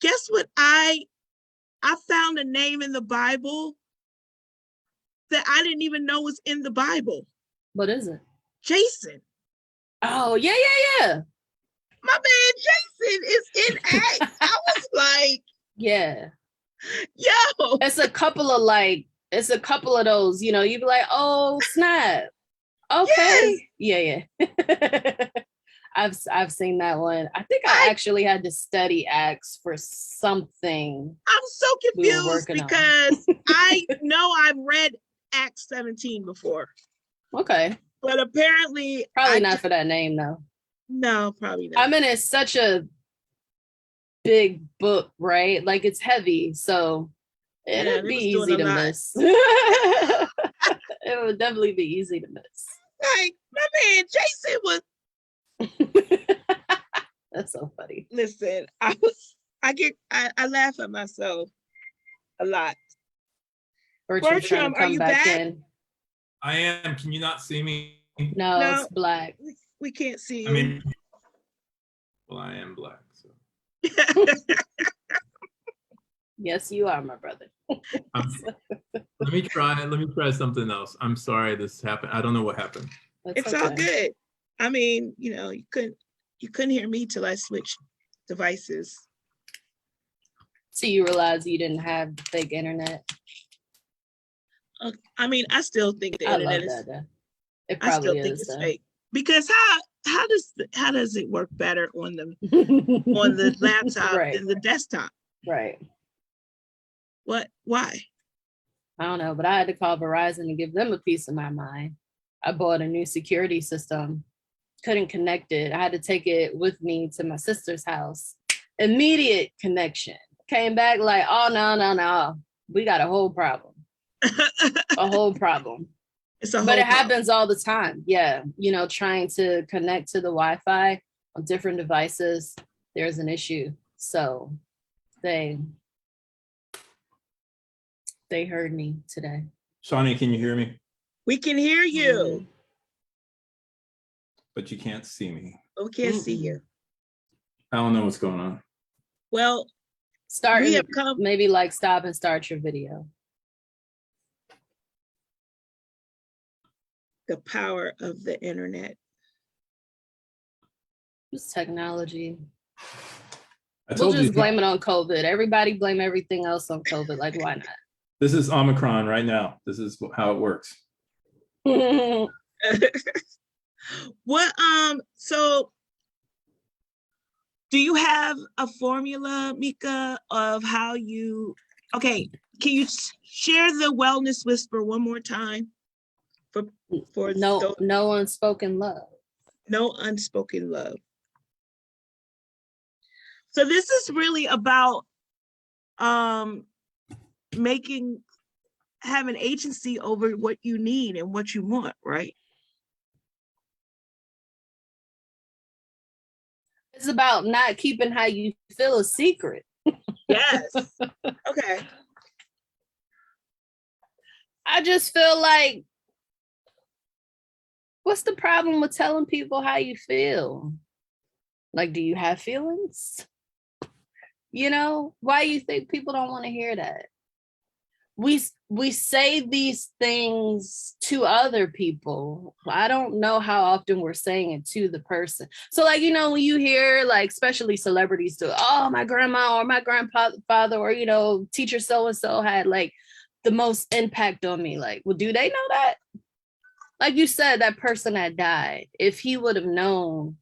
guess what? I found a name in the Bible that I didn't even know was in the Bible. What is it? Jason. Oh, yeah. My man Jason is in Acts. I was like, Yeah. yo. It's a couple of those, you be like, oh, snap. Okay. Yes. Yeah. I've seen that one. I think I actually had to study Acts for something. I'm so confused because I know I've read Acts 17 before. Okay. But apparently probably not for that name though. No, probably not. I mean, it's such a big book, right? Like it's heavy, so it'd be easy to miss. It would definitely be easy to miss. Like my man Jason was. That's so funny. Listen, I laugh at myself a lot. Bertram, are you back? In. I am. Can you not see me? No, it's black. We can't see you. I mean, well, I am black. So. Yes, you are, my brother. Let me try something else. I'm sorry this happened. I don't know what happened. It's okay. All good. I mean, you couldn't hear me till I switched devices. So you realize you didn't have the fake internet? I mean, I still think the internet is. It probably I still think it's fake because how does it work better on the laptop right. than the desktop? Right. What? Why? I don't know, but I had to call Verizon to give them a piece of my mind. I bought a new security system, couldn't connect it. I had to take it with me to my sister's house. Immediate connection. Came back like, oh, no. We got a whole problem. A whole problem. But it happens all the time. Yeah. Trying to connect to the Wi-Fi on different devices, there's an issue. So they heard me today. Shawnee, can you hear me? We can hear you. Mm-hmm. But you can't see me. We can't see you. I don't know what's going on. Well, stop and start your video. The power of the internet. It's technology. We'll just blame it on COVID. Everybody blame everything else on COVID. Like, why not? This is Omicron right now. This is how it works. What? So, do you have a formula, Mika, of how you? Okay, can you share the wellness whisper one more time? For no unspoken love. No unspoken love. So this is really about having agency over what you need and what you want, right? It's about not keeping how you feel a secret. Yes. Okay. I just feel like, what's the problem with telling people how you feel? Like, do you have feelings? Why do you think people don't want to hear that? We say these things to other people. I don't know how often we're saying it to the person. So like, when you hear like, especially celebrities do, oh, my grandma or my grandfather or, teacher so-and-so had like the most impact on me. Like, well, do they know that? Like you said, that person that died, if he would have known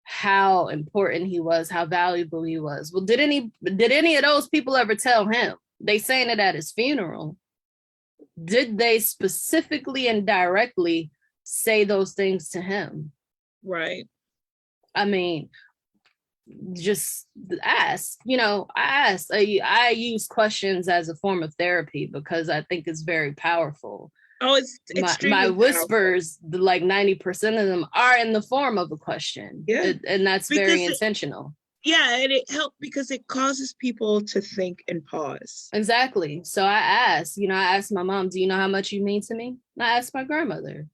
how important he was, how valuable he was. Well, did any of those people ever tell him? They saying it at his funeral. Did they specifically and directly say those things to him? Right. I mean, just ask. I ask. I use questions as a form of therapy because I think it's very powerful. Oh, it's my whispers, like 90% of them are in the form of a question. Yeah. And that's very intentional. Yeah, and it helps because it causes people to think and pause. Exactly. So I asked my mom, do you know how much you mean to me? And I asked my grandmother,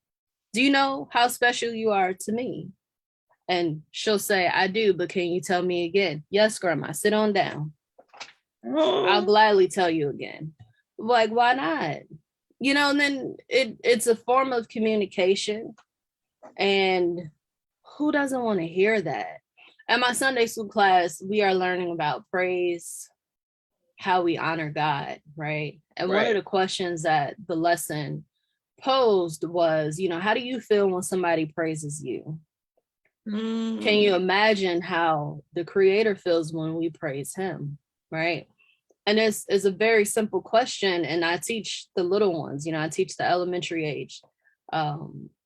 do you know how special you are to me? And she'll say, I do, but can you tell me again? Yes, grandma, sit on down. I'll gladly tell you again. Like, why not? You know, and then it's a form of communication. And who doesn't want to hear that? At my Sunday school class, we are learning about praise, how we honor God, right? And one of the questions that the lesson posed was, you know, how do you feel when somebody praises you? Can you imagine how the Creator feels when we praise him, right? And it's a very simple question. And I teach the little ones, you know, I teach the elementary age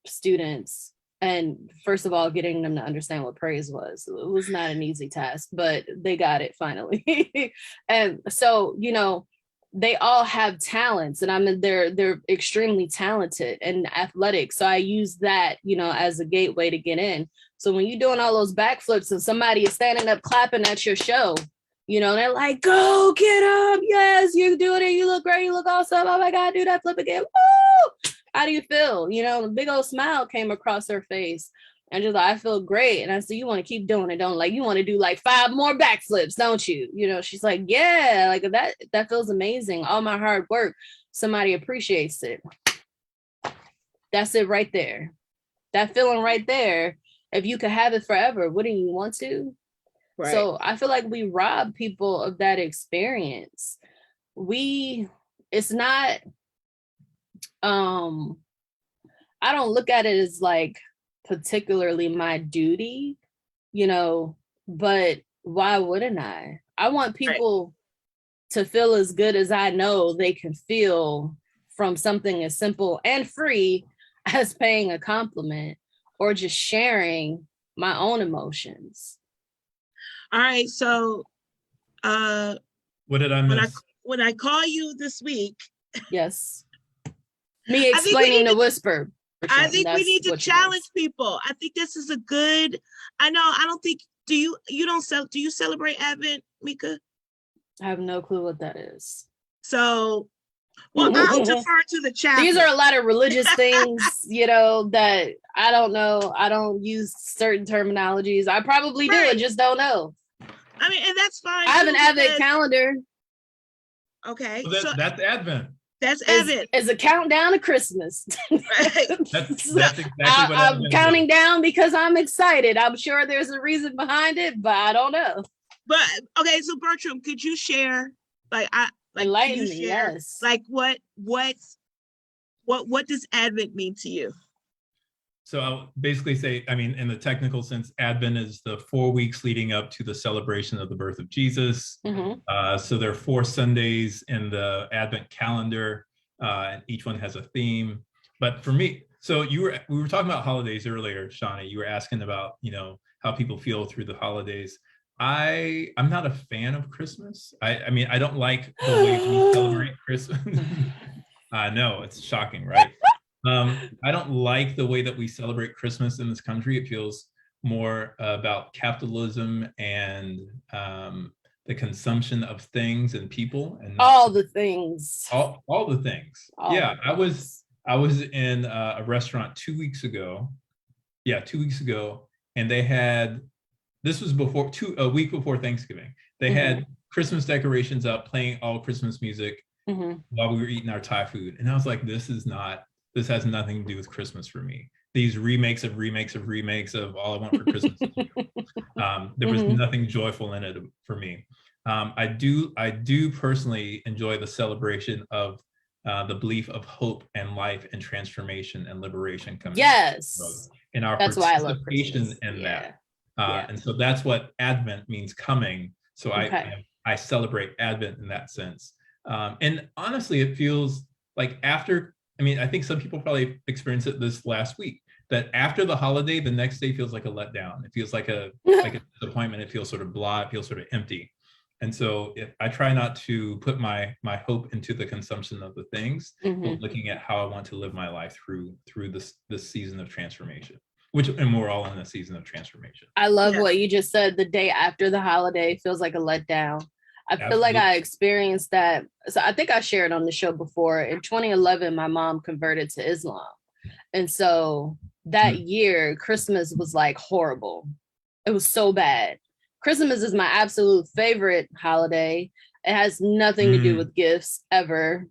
students. And first of all, getting them to understand what praise was. It was not an easy task, but they got it finally. And so, you know, they all have talents, and I mean, they're extremely talented and athletic. So I use that, you know, as a gateway to get in. So when you're doing all those backflips and somebody is standing up clapping at your show, you know, they're like, go get up. Yes, you're doing it. You look great. You look awesome. Oh my God, do that flip again. Woo! How do you feel? You know, a big old smile came across her face. And just like, I feel great. And I said, you want to keep doing it, don't like, you want to do like 5 more backflips, don't you? You know, she's like, yeah, like that feels amazing. All my hard work, somebody appreciates it. That's it right there. That feeling right there. If you could have it forever, wouldn't you want to? Right. So I feel like we rob people of that experience. It's not, I don't look at it as like particularly my duty, you know, but why wouldn't I? I want people to feel as good as I know they can feel from something as simple and free as paying a compliment or just sharing my own emotions. All right, so what did I miss? When I call you this week, yes, me explaining the whisper. I think we need to challenge people. I think this is a good. I don't think. Do you celebrate Advent, Mika? I have no clue what that is. So, well, I'll defer to the chapter. These are a lot of religious things, you know, that I don't know. I don't use certain terminologies. I probably do. I just don't know. I mean, and that's fine. I have an Advent calendar. Okay. So that's Advent. That's Advent. It's a countdown to Christmas. Right. That's exactly what I'm counting down because I'm excited. I'm sure there's a reason behind it, but I don't know. But okay, so Bertram, could you share enlighten me? Yes. Like what does Advent mean to you? So I'll basically say, I mean, in the technical sense, Advent is the 4 weeks leading up to the celebration of the birth of Jesus. Mm-hmm. So there are 4 Sundays in the Advent calendar, and each one has a theme. But for me, so we were talking about holidays earlier, Shawnee. You were asking about, you know, how people feel through the holidays. I'm not a fan of Christmas. I mean, I don't like the way we celebrate Christmas. No, it's shocking, right? I don't like the way that we celebrate Christmas in this country. It feels more about capitalism and the consumption of things and people, and all the things. All the things. Yeah, I was in a restaurant 2 weeks ago. Yeah, 2 weeks ago, and they had. This was a week before Thanksgiving. They mm-hmm. had Christmas decorations up, playing all Christmas music mm-hmm. while we were eating our Thai food, and I was like, "This has nothing to do with Christmas for me. These remakes of All I Want for Christmas." There was mm-hmm. nothing joyful in it for me. I do personally enjoy the celebration of the belief of hope and life and transformation and liberation coming. Yes, in our that's why I love participation in that. And so that's what Advent means, coming. So okay. I celebrate Advent in that sense. And honestly, it feels like after. I mean, I think some people probably experienced it this last week, that after the holiday, the next day feels like a letdown. It feels like a disappointment. It feels sort of blah. It feels sort of empty. And so I try not to put my hope into the consumption of the things, mm-hmm. but looking at how I want to live my life through this season of transformation, and we're all in a season of transformation. I love what you just said. The day after the holiday feels like a letdown. I feel like I experienced that. So I think I shared on the show before. In 2011, my mom converted to Islam. And so that year, Christmas was like horrible. It was so bad. Christmas is my absolute favorite holiday. It has nothing to do with gifts ever.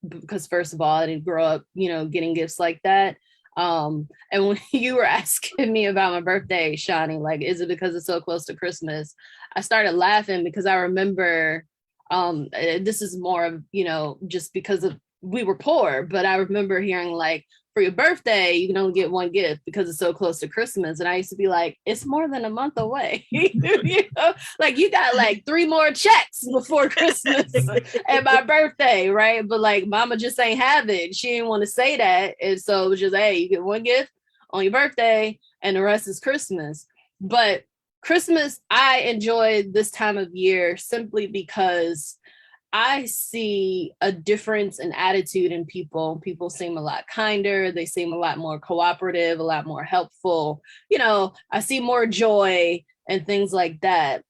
Because first of all, I didn't grow up, getting gifts like that. And when you were asking me about my birthday, Shawnee, like, is it because it's so close to Christmas? I started laughing because I remember, this is more of, just because of we were poor, but I remember hearing like, for your birthday, you can only get one gift because it's so close to Christmas. And I used to be like, it's more than a month away. Like you got like 3 more checks before Christmas and my birthday, right? But like mama just ain't have it. She didn't want to say that. And so it was just, hey, you get one gift on your birthday and the rest is Christmas. But Christmas, I enjoy this time of year simply because I see a difference in attitude in people. People seem a lot kinder. They seem a lot more cooperative, a lot more helpful. I see more joy and things like that.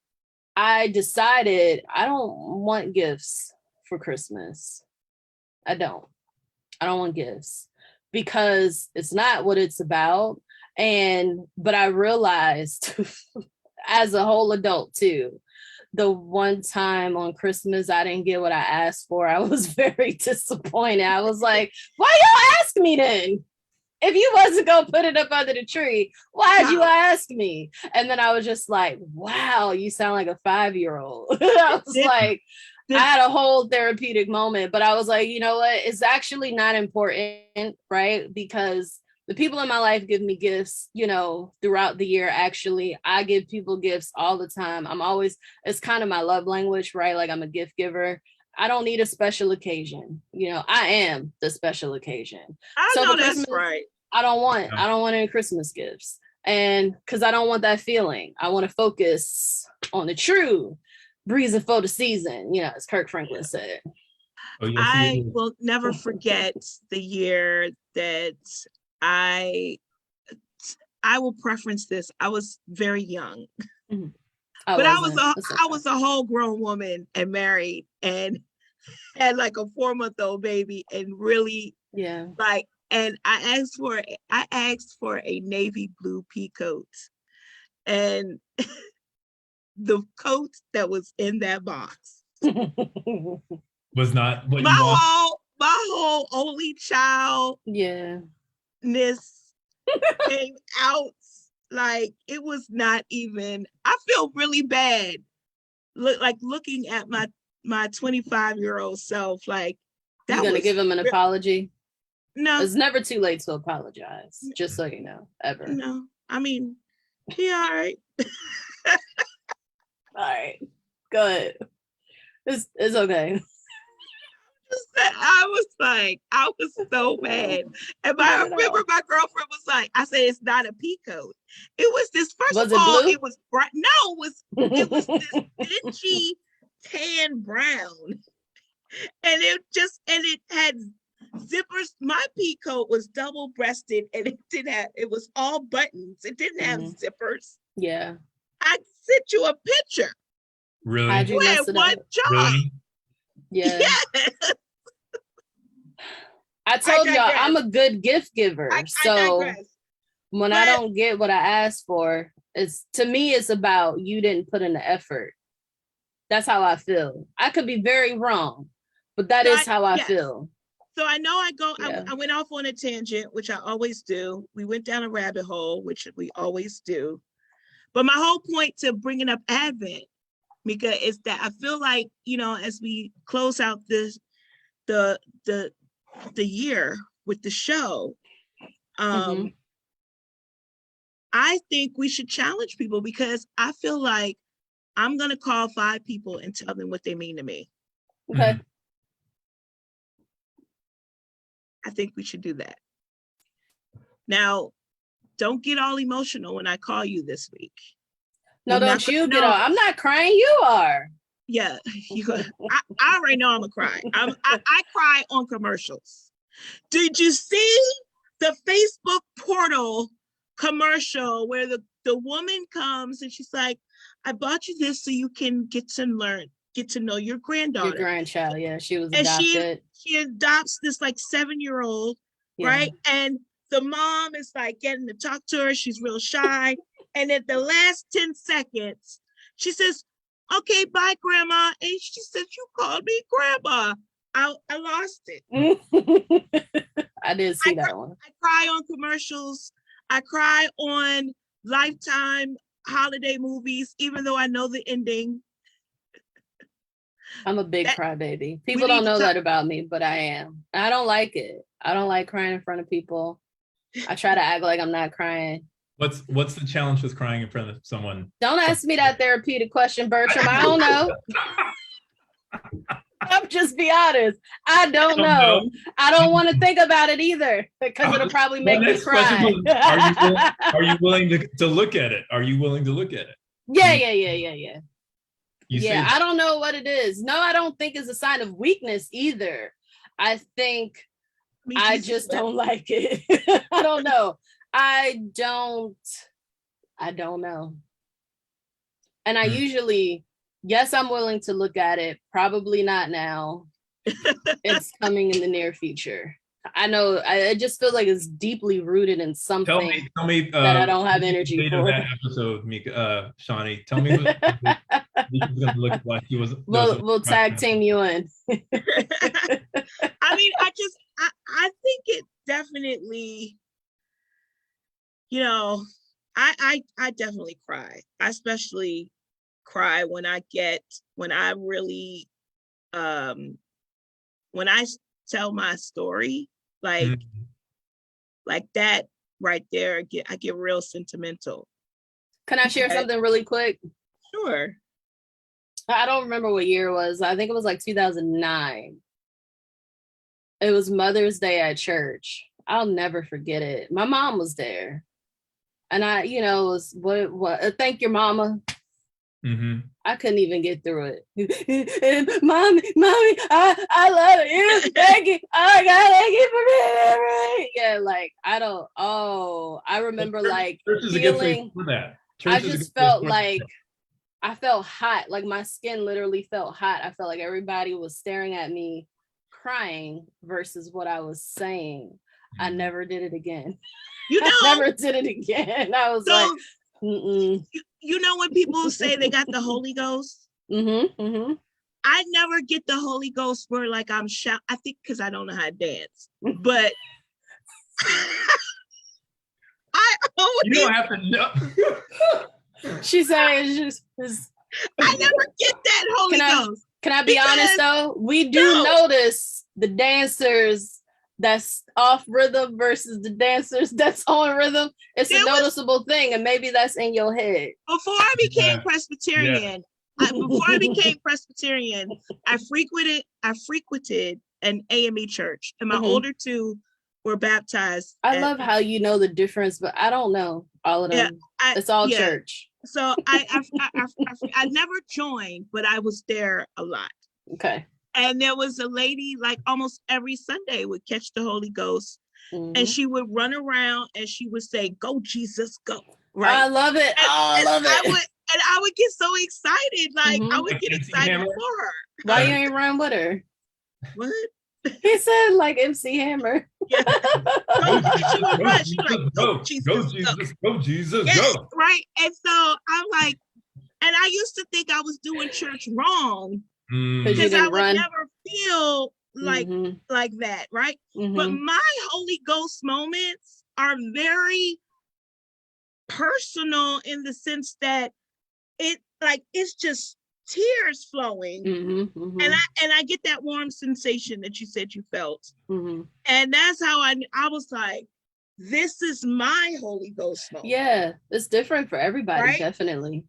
I decided I don't want gifts for Christmas. I don't want gifts because it's not what it's about. But I realized as a whole adult too, the one time on Christmas I didn't get what I asked for, I was very disappointed. I was like, why y'all ask me then? If you wasn't gonna put it up under the tree, why'd you ask me? And then I was just like, wow, you sound like a 5-year-old. I was like, I had a whole therapeutic moment, but I was like, you know what? It's actually not important, right? Because the people in my life give me gifts, throughout the year. Actually, I give people gifts all the time. It's kind of my love language, right? Like I'm a gift giver. I don't need a special occasion. I am the special occasion. I know that's Christmas, right. I don't want any Christmas gifts. And because I don't want that feeling. I want to focus on the true breezing for the season, as Kirk Franklin said. Oh, yes, I will never forget the year that I will preference this. I was very young, but I was a whole grown woman and married and had like a 4-month-old baby and really like. And I asked for a navy blue pea coat, and the coat that was in that box was not what my whole only child. Came out. Like it was not even. I feel really bad looking at my 25-year-old self. Like that. You gonna give him an apology? No, it's never too late to apologize, just so you know. Ever. No, I mean, he all right. All right, good. It's okay. I was so mad. And I remember my girlfriend was like, I said, it's not a pea coat. It was this, first of all, it was bright. No, it was this dingy tan brown. And it had zippers. My pea coat was double-breasted and it was all buttons. It didn't have zippers. Yeah. I sent you a picture. Really? You had one job. Really? Yeah. I told y'all I'm a good gift giver. So when I don't get what I asked for, to me it's about you didn't put in the effort. That's how I feel. I could be very wrong, but that is how I feel. So I know I went off on a tangent, which I always do. We went down a rabbit hole, which we always do. But my whole point to bringing up Advent, Mika, is that I feel like, as we close out the year with the show, I think we should challenge people, because I feel like I'm going to call 5 people and tell them what they mean to me. Okay. I think we should do that. Now, don't get all emotional when I call you this week. No, don't you get all. I'm not crying. You are. Yeah, I already know I'm a cry. I cry on commercials. Did you see the Facebook portal commercial where the woman comes and she's like, I bought you this so you can get to know your granddaughter. Your grandchild, yeah. She was adopted. And she adopts this like 7-year-old, right? And the mom is like getting to talk to her. She's real shy. And at the last 10 seconds, she says, Okay, bye, Grandma. And she said, you called me Grandma. I lost it. I did see that one. I cry on commercials. I cry on Lifetime holiday movies, even though I know the ending. I'm a big crybaby. People don't know that about me, but I am. I don't like it. I don't like crying in front of people. I try to act like I'm not crying. What's the challenge with crying in front of someone? Don't ask me that therapeutic question, Bertram. I don't know. I'll just be honest. I don't know. I don't want to think about it either because it'll probably make me cry. Are you willing to look at it? Are you willing to look at it? Yeah. I don't know what it is. No, I don't think it's a sign of weakness either. I think I just don't like it. I don't know. I don't know. And I usually, yes, I'm willing to look at it. Probably not now. It's coming in the near future. I know. I just feel like it's deeply rooted in something. Tell me that I don't have energy for. That episode, Mika, Shawnee. Tell me what Mika's gonna look like. We'll tag team you in. I mean, I think it definitely. I definitely cry. I especially cry when I really when I tell my story, like that right there, I get real sentimental. Can I share something really quick? Sure. I don't remember what year it was. I think it was like 2009. It was Mother's Day at church. I'll never forget it. My mom was there. And I, was what thank your mama. Mm-hmm. I couldn't even get through it. Mommy, I love you. Thank you. Oh God, thank you for me. Yeah, like I remember like feeling I just felt like I felt hot, like my skin literally felt hot. I felt like everybody was staring at me crying versus what I was saying. I never did it again. I never did it again. I was like, mm-mm. When people say they got the Holy Ghost? Mm-hmm. I never get the Holy Ghost where like I'm shout. I think because I don't know how to dance, but I always. You don't have to know. She said it's I never get that Holy Ghost. Can I be honest though? We do notice the dancers that's off rhythm versus the dancers that's on rhythm. It's a noticeable thing, and maybe that's in your head. Before I became Presbyterian, I frequented an AME church, and my older two were baptized. I love how you know the difference, but I don't know all of them. It's all church. So I never joined, but I was there a lot. Okay. And there was a lady like almost every Sunday would catch the Holy Ghost, and she would run around and she would say, "Go Jesus, go!" Right? I love it. I love it. I would get so excited, like I would get excited for her. Why you ain't run with her? What? He said like MC Hammer. Yeah. She would run. She like, go Jesus, yes, go. Right. And so I'm like, and I used to think I was doing church wrong because I would never feel like that, right? But my Holy Ghost moments are very personal in the sense that it's just tears flowing, and I get that warm sensation that you said you felt, and that's how I was like, this is my Holy Ghost moment. Yeah, it's different for everybody, right? Definitely.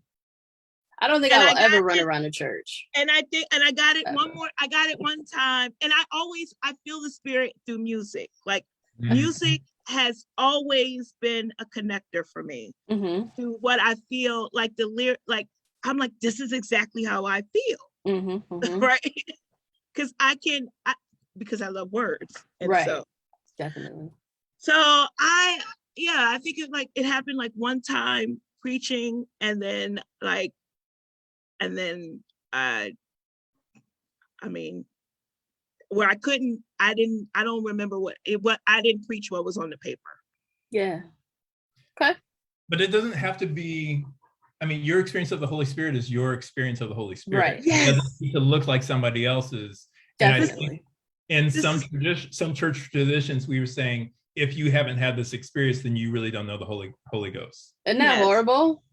I don't think I will ever run around a church. And I got it I got it one time, and I feel the Spirit through music. Like music has always been a connector for me to what I feel, like the lyric, like I'm like, this is exactly how I feel, right? Because because I love words, and right? So definitely. So I think it happened like one time preaching, and then I mean, where I don't remember what I didn't preach what was on the paper. Yeah. Okay. But it doesn't have to be I mean, your experience of the Holy Spirit is your experience of the Holy Spirit. Right. Yes. It doesn't need to look like somebody else's. And I think Definitely. in This some is- some church traditions, we were saying, if you haven't had this experience, then you really don't know the Holy Ghost. Isn't that Yes. horrible?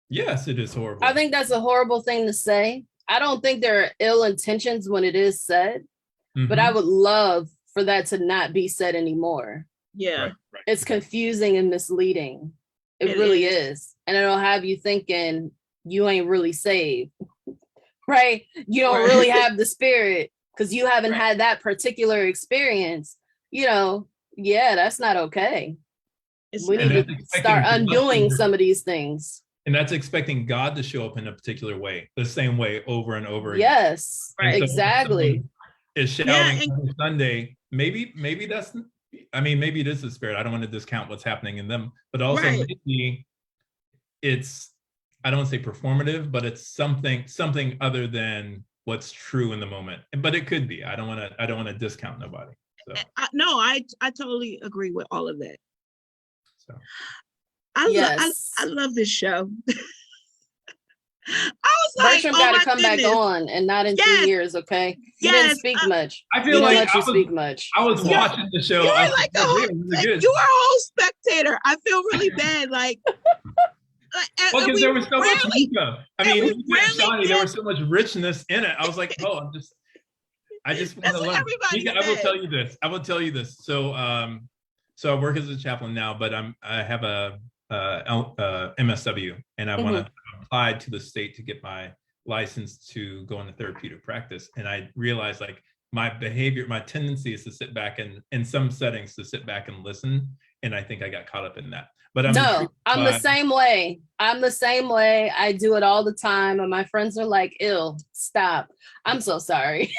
Yes, it is horrible. I think that's a horrible thing to say. I don't think there are ill intentions when it is said, but I would love for that to not be said anymore. Yeah. Right. It's confusing and misleading. It It really is. is. And it'll have you thinking you ain't really saved, right? You don't Right. really have the Spirit because you haven't Right. had that particular experience. Yeah, that's not okay. It's We not- need to start undoing some of these things. And that's expecting God to show up in a particular way, the same way over and over again. Yes, Right. And so exactly. someone is shouting on Sunday, maybe that's, I mean, maybe it is the Spirit. I don't want to discount what's happening in them, but also Right. maybe it's, I don't want to say performative, but it's something other than what's true in the moment. But it could be. I don't want to discount nobody. So, I totally agree with all of that. so. Yes. I love this show. I was like, Bertram oh got my to come back goodness. on, and not in Yes. 3 years, okay? You Yes, didn't speak much. I We feel don't like let you speak much. I was You're- watching the show. You I were was like a "Oh, whole, yeah, really good." you were a whole spectator. I feel really bad. Like, Well, because there was so much rarely- Mika. I and mean, we Mika and rarely Shawnee, there get- was so much richness in it. I was like, oh, I just want That's to what learn. everybody Mika, I will said. tell you this. So, so I work as a chaplain now, but I have a MSW, and I want to apply to the state to get my license to go into therapeutic practice. And I realized, like, my behavior, my tendency is to sit back and, in some settings, to sit back and listen. And I think I got caught up in that. But I'm the same way. I'm the same way. I do it all the time. And my friends are like, ew, stop. I'm so sorry.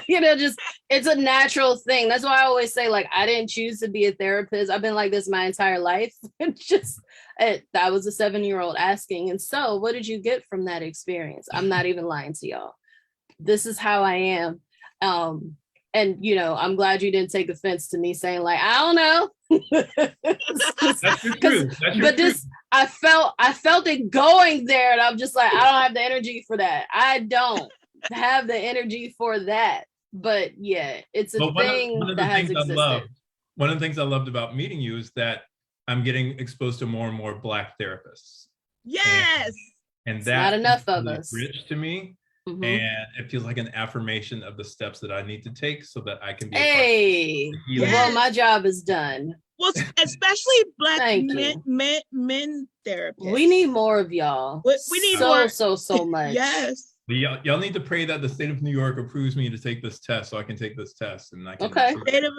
Just it's a natural thing. That's why I always say, like, I didn't choose to be a therapist. I've been like this my entire life. I was a 7-year-old asking. And so what did you get from that experience? I'm not even lying to y'all. This is how I am. And I'm glad you didn't take offense to me saying, like, I don't know. That's your truth. That's your But truth. I felt it going there, and I'm just like, I don't have the energy for that. I don't have the energy for that. But yeah, it's a thing that has existed. One of the things I loved about meeting you is that I'm getting exposed to more and more Black therapists. Yes. And It's that's not enough of really us. rich to me. Mhm. And it feels like an affirmation of the steps that I need to take so that I can be Hey, healing. well, my job is done. Well, especially Black Thank men therapists. We need more of y'all. We need so, more. so much. Yes. But y'all need to pray that the state of New York approves me to take this test so I can take this test and I can. Okay. State of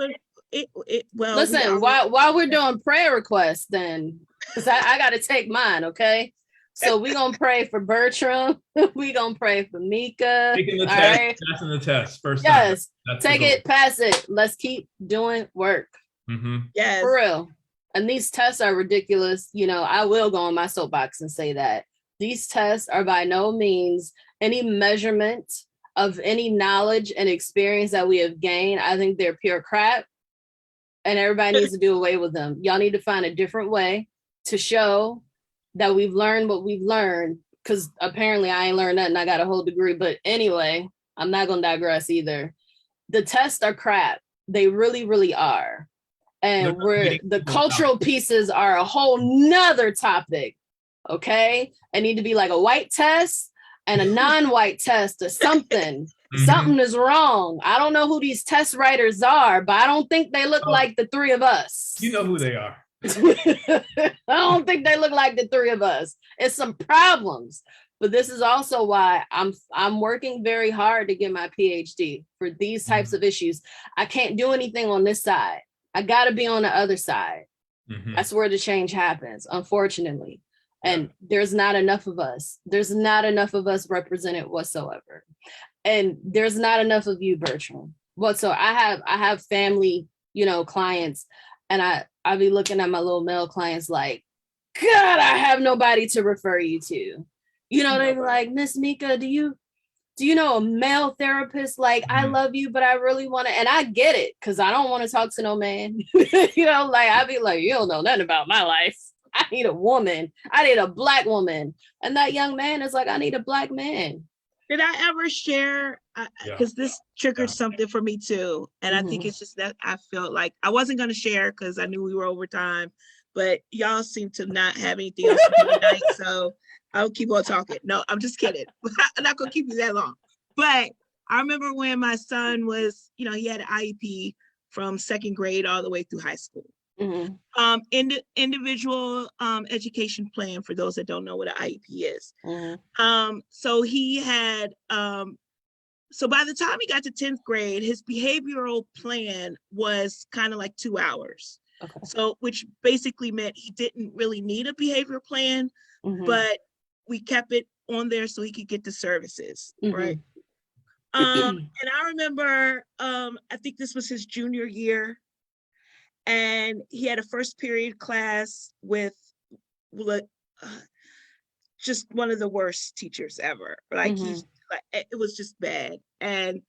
well, Listen, while we're doing prayer requests, then, because I got to take mine, okay? So we're going to pray for Bertram. We're going to pray for Mika. Taking the all test, right? passing the test first time. Yes, That's the take goal. it, pass it. Let's keep doing work. Mhm. Yes. For real. And these tests are ridiculous. I will go on my soapbox and say that. These tests are by no means any measurement of any knowledge and experience that we have gained. I think they're pure crap. And everybody needs to do away with them. Y'all need to find a different way to show that we've learned what we've learned. Because apparently I ain't learned nothing. I got a whole degree. But anyway, I'm not going to digress either. The tests are crap. They really, really are. And the cultural pieces are a whole nother topic. Okay. It need to be like a white test and a non-white test or something. Mhm. Something is wrong. I don't know who these test writers are, but I don't think they look like the three of us. You know who they are. I don't think they look like the three of us. It's some problems. But this is also why I'm working very hard to get my PhD for these types of issues. I can't do anything on this side. I got to be on the other side. Mhm. That's where the change happens, unfortunately. And there's not enough of us. There's not enough of us represented whatsoever. And there's not enough of you, Bertram. Whatsoever. I have family, clients, and I be looking at my little male clients like, God, I have nobody to refer you to. They be like, Miss Mika, do you know a male therapist? Like, I love you, but I really want to, and I get it, because I don't want to talk to no man. I be like, you don't know nothing about my life. I need a woman. I need a Black woman. And that young man is like, I need a Black man. Did I ever share? Because this triggered something for me too. And I think it's just that I felt like I wasn't going to share because I knew we were over time, but y'all seem to not have anything else to do tonight. So I'll keep on talking. No, I'm just kidding. I'm not going to keep you that long. But I remember when my son was, he had an IEP from second grade all the way through high school. Individual education plan, for those that don't know what an IEP is. So he had, so by the time he got to 10th grade, his behavioral plan was kind of like 2 hours. Okay. So, which basically meant he didn't really need a behavior plan, but we kept it on there so he could get the services, right? And I remember, I think this was his junior year, and he had a first period class with just one of the worst teachers ever. Like it was just bad. And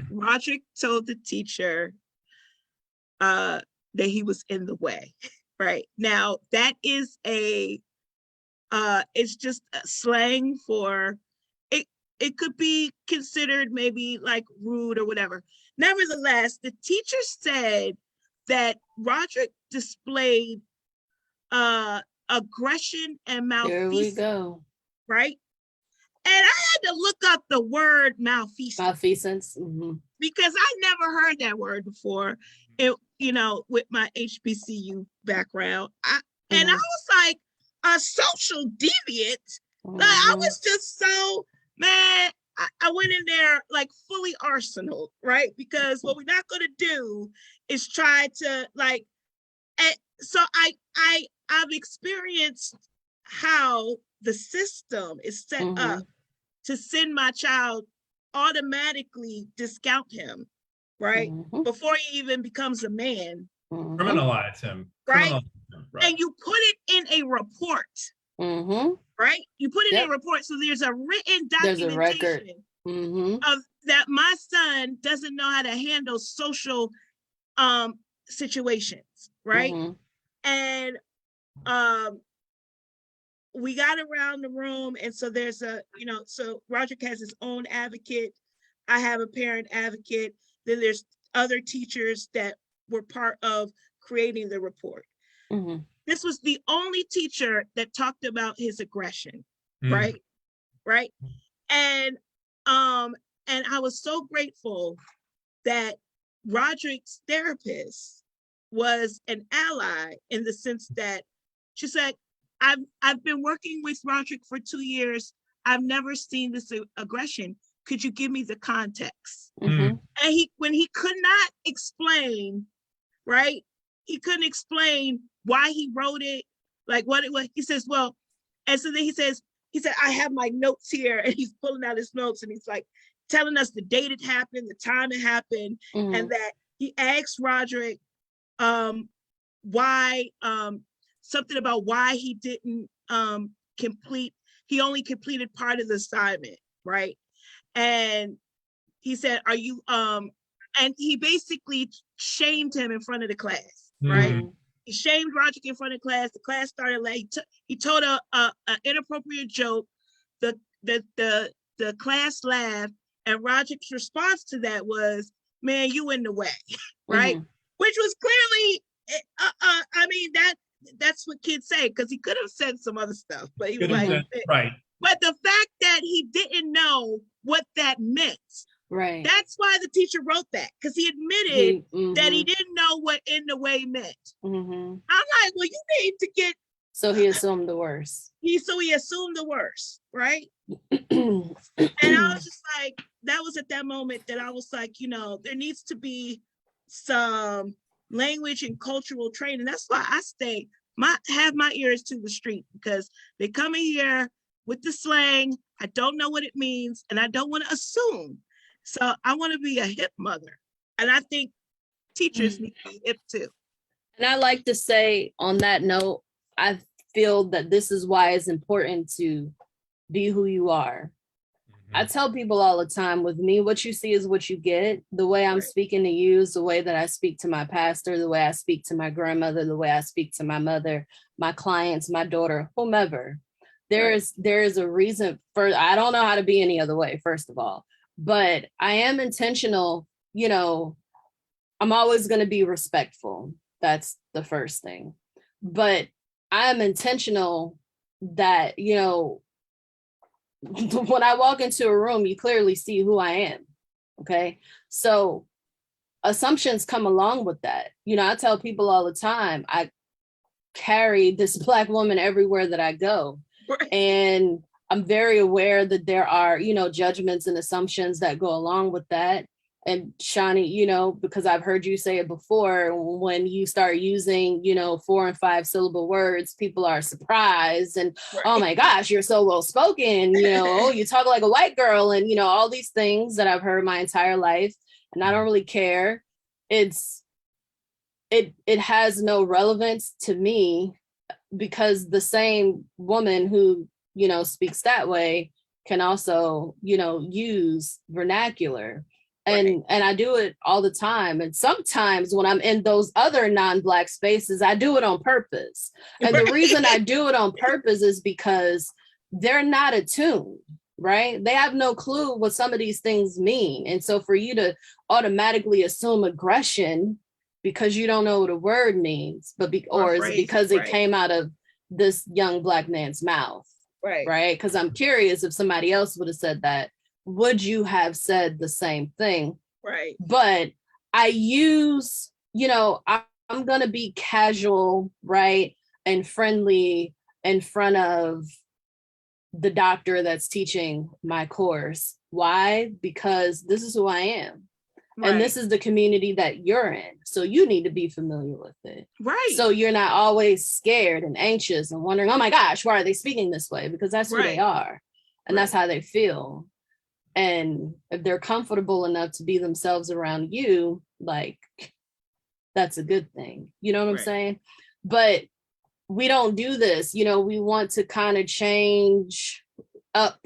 Roderick told the teacher that he was in the way. Right now, that is it's just a slang for it. It could be considered maybe like rude or whatever. Nevertheless, the teacher said that Roderick displayed aggression and malfeasance. There we go. Right? And I had to look up the word malfeasance. Malfeasance. Because I never heard that word before. It, with my HBCU background. And I was like, a social deviant. Like, I was just so, man, I went in there like fully arsenal, right? Because what we're not going to do is try to like, so I've experienced how the system is set up to send my child automatically discount him, right? Before he even becomes a man. Criminalize him. Right? And you put it in a report. Right? You put it in a report. So there's a written documentation of that my son doesn't know how to handle social situations, right? And we got around the room, and so there's so Roderick has his own advocate. I have a parent advocate. Then there's other teachers that were part of creating the report. This was the only teacher that talked about his aggression, right? And I was so grateful that Roderick's therapist was an ally in the sense that she said, I've been working with Roderick for 2 years. I've never seen this aggression. Could you give me the context? And when he could not explain, right? He couldn't explain why he wrote it, like what it was. He says, well, and so then he said, I have my notes here, and he's pulling out his notes, and he's like telling us the date it happened, the time it happened, and that he asked Roderick why something about why he didn't he only completed part of the assignment, right? And he said, are you and he basically shamed him in front of the class, right? He shamed Roderick in front of class. The class started like he told a inappropriate joke. The class laughed, and Roderick's response to that was, "Man, you in the way," right? Which was clearly, I mean, that's what kids say, because he could have said some other stuff, but he was like, right. But the fact that he didn't know what that meant. Right. That's why the teacher wrote that, because he admitted that he didn't know what in the way meant. I'm like, well, you need to get. So he assumed the worst. He assumed the worst, right? And I was just like, that was at that moment that I was like, there needs to be some language and cultural training. That's why I have my ears to the street, because they come in here with the slang. I don't know what it means, and I don't want to assume. So I want to be a hip mother. And I think teachers need to be hip too. And I like to say on that note, I feel that this is why it's important to be who you are. I tell people all the time, with me, what you see is what you get. The way I'm speaking to you is the way that I speak to my pastor, the way I speak to my grandmother, the way I speak to my mother, my clients, my daughter, whomever. There is a reason for, I don't know how to be any other way, first of all, but I am intentional. You know, I'm always going to be respectful. That's the first thing. But I am intentional that, you know, when I walk into a room, you clearly see who I am. Okay. So assumptions come along with that. You know, I tell people all the time, I carry this Black woman everywhere that I go. And I'm very aware that there are, you know, judgments and assumptions that go along with that. And Shani, you know, because I've heard you say it before, when you start using, you know, 4 and 5 syllable words, people are surprised and, oh my gosh, you're so well spoken, you know, you talk like a white girl, and, you know, all these things that I've heard my entire life, and I don't really care. It has no relevance to me, because the same woman who, you know, speaks that way can also, you know, use vernacular. And I do it all the time. And sometimes when I'm in those other non-Black spaces, I do it on purpose. And the reason I do it on purpose is because they're not attuned, right? They have no clue what some of these things mean. And so for you to automatically assume aggression because you don't know what a word means, but or is it because it came out of this young Black man's mouth? Right? Because I'm curious, if somebody else would have said that, would you have said the same thing? Right. But I use, you know, I'm going to be casual, right? And friendly in front of the doctor that's teaching my course. Why? Because this is who I am. Right. And this is the community that you're in. So you need to be familiar with it. Right. So you're not always scared and anxious and wondering, oh my gosh, why are they speaking this way? Because that's who they are. And that's how they feel. And if they're comfortable enough to be themselves around you, like, that's a good thing. You know what I'm saying? But we don't do this. You know, we want to kind of change up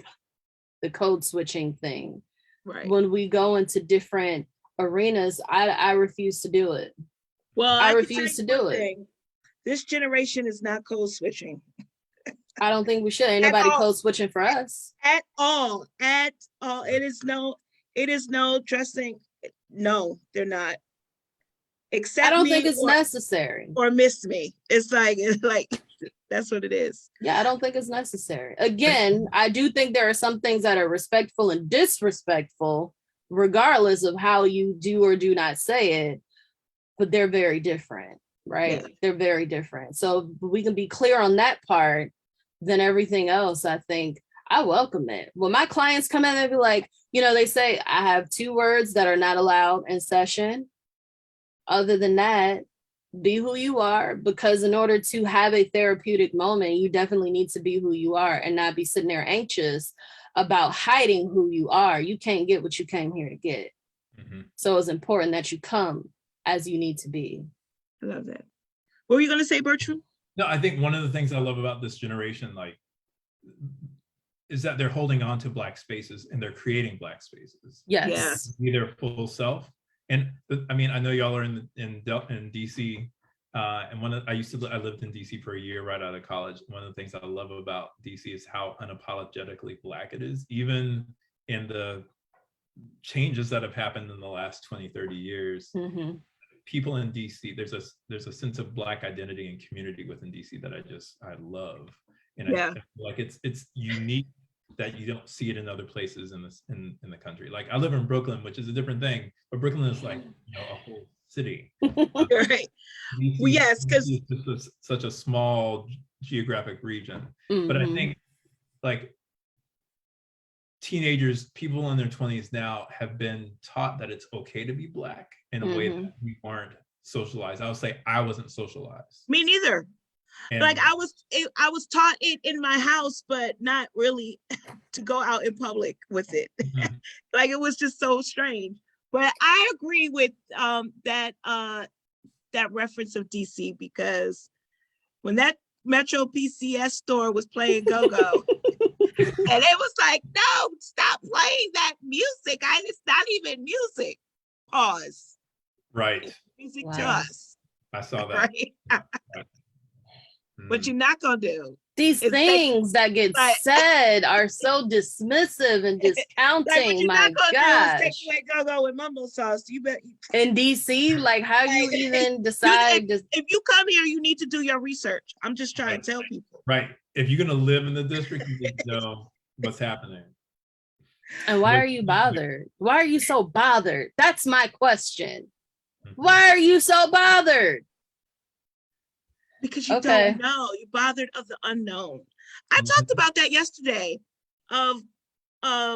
the code switching thing. Right. When we go into different arenas, I refuse to do it. Well, I refuse to do it. This generation is not code switching. I don't think we should. Ain't nobody code switching for us. At all. It is no dressing. No, they're not. Except I don't think it's necessary. Or miss me. It's like that's what it is. Yeah, I don't think it's necessary. Again, I do think there are some things that are respectful and disrespectful, regardless of how you do or do not say it, but they're very different, right? Yeah. They're very different. So we can be clear on that part. Then everything else, I think I welcome it. When my clients come in, they be like, you know, they say, I have 2 words that are not allowed in session. Other than that, be who you are, because in order to have a therapeutic moment, you definitely need to be who you are and not be sitting there anxious about hiding who you are. You can't get what you came here to get. Mm-hmm. So it's important that you come as you need to be. I love that. What were you going to say, Bertram? No, I think one of the things I love about this generation, like, is that they're holding on to Black spaces and they're creating Black spaces. Yes. Be their full self. And I mean, I know y'all are in DC, and I lived in DC for a year right out of college. One of the things I love about DC is how unapologetically Black it is, even in the changes that have happened in the last 20, 30 years. Mm-hmm. People in DC, there's a sense of Black identity and community within DC that I love, and I feel like it's unique that you don't see it in other places in the country. Like, I live in Brooklyn, which is a different thing, but Brooklyn is like, you know, a whole city. Right. DC, well, yes, because it's just such a small geographic region. Mm-hmm. But I think, like, teenagers, people in their 20s now, have been taught that it's okay to be Black in a way that we weren't socialized. I would say I wasn't socialized. Me neither. And like, I was taught it in my house, but not really to go out in public with it. Mm-hmm. Like, it was just so strange. But I agree with that reference of DC, because when that Metro PCS store was playing go-go, And it was like, no, stop playing that music. It's not even music. Pause. Right. Music Wow. to us. I saw that. Right? What you're not gonna do. These It's things that get like- said are so dismissive and Like, discounting. what you're My not gonna do gosh. is take away go-go with mumbo sauce. You bet. In DC, like how you Like, even decide to, If you come here, you need to do your research. I'm just trying to tell people. Right. If you're gonna live in the district, you need to know what's happening. and why are you bothered? Why are you so bothered? That's my question. Why are you so bothered? Because you Okay. don't know. You're bothered of the unknown. I talked about that yesterday of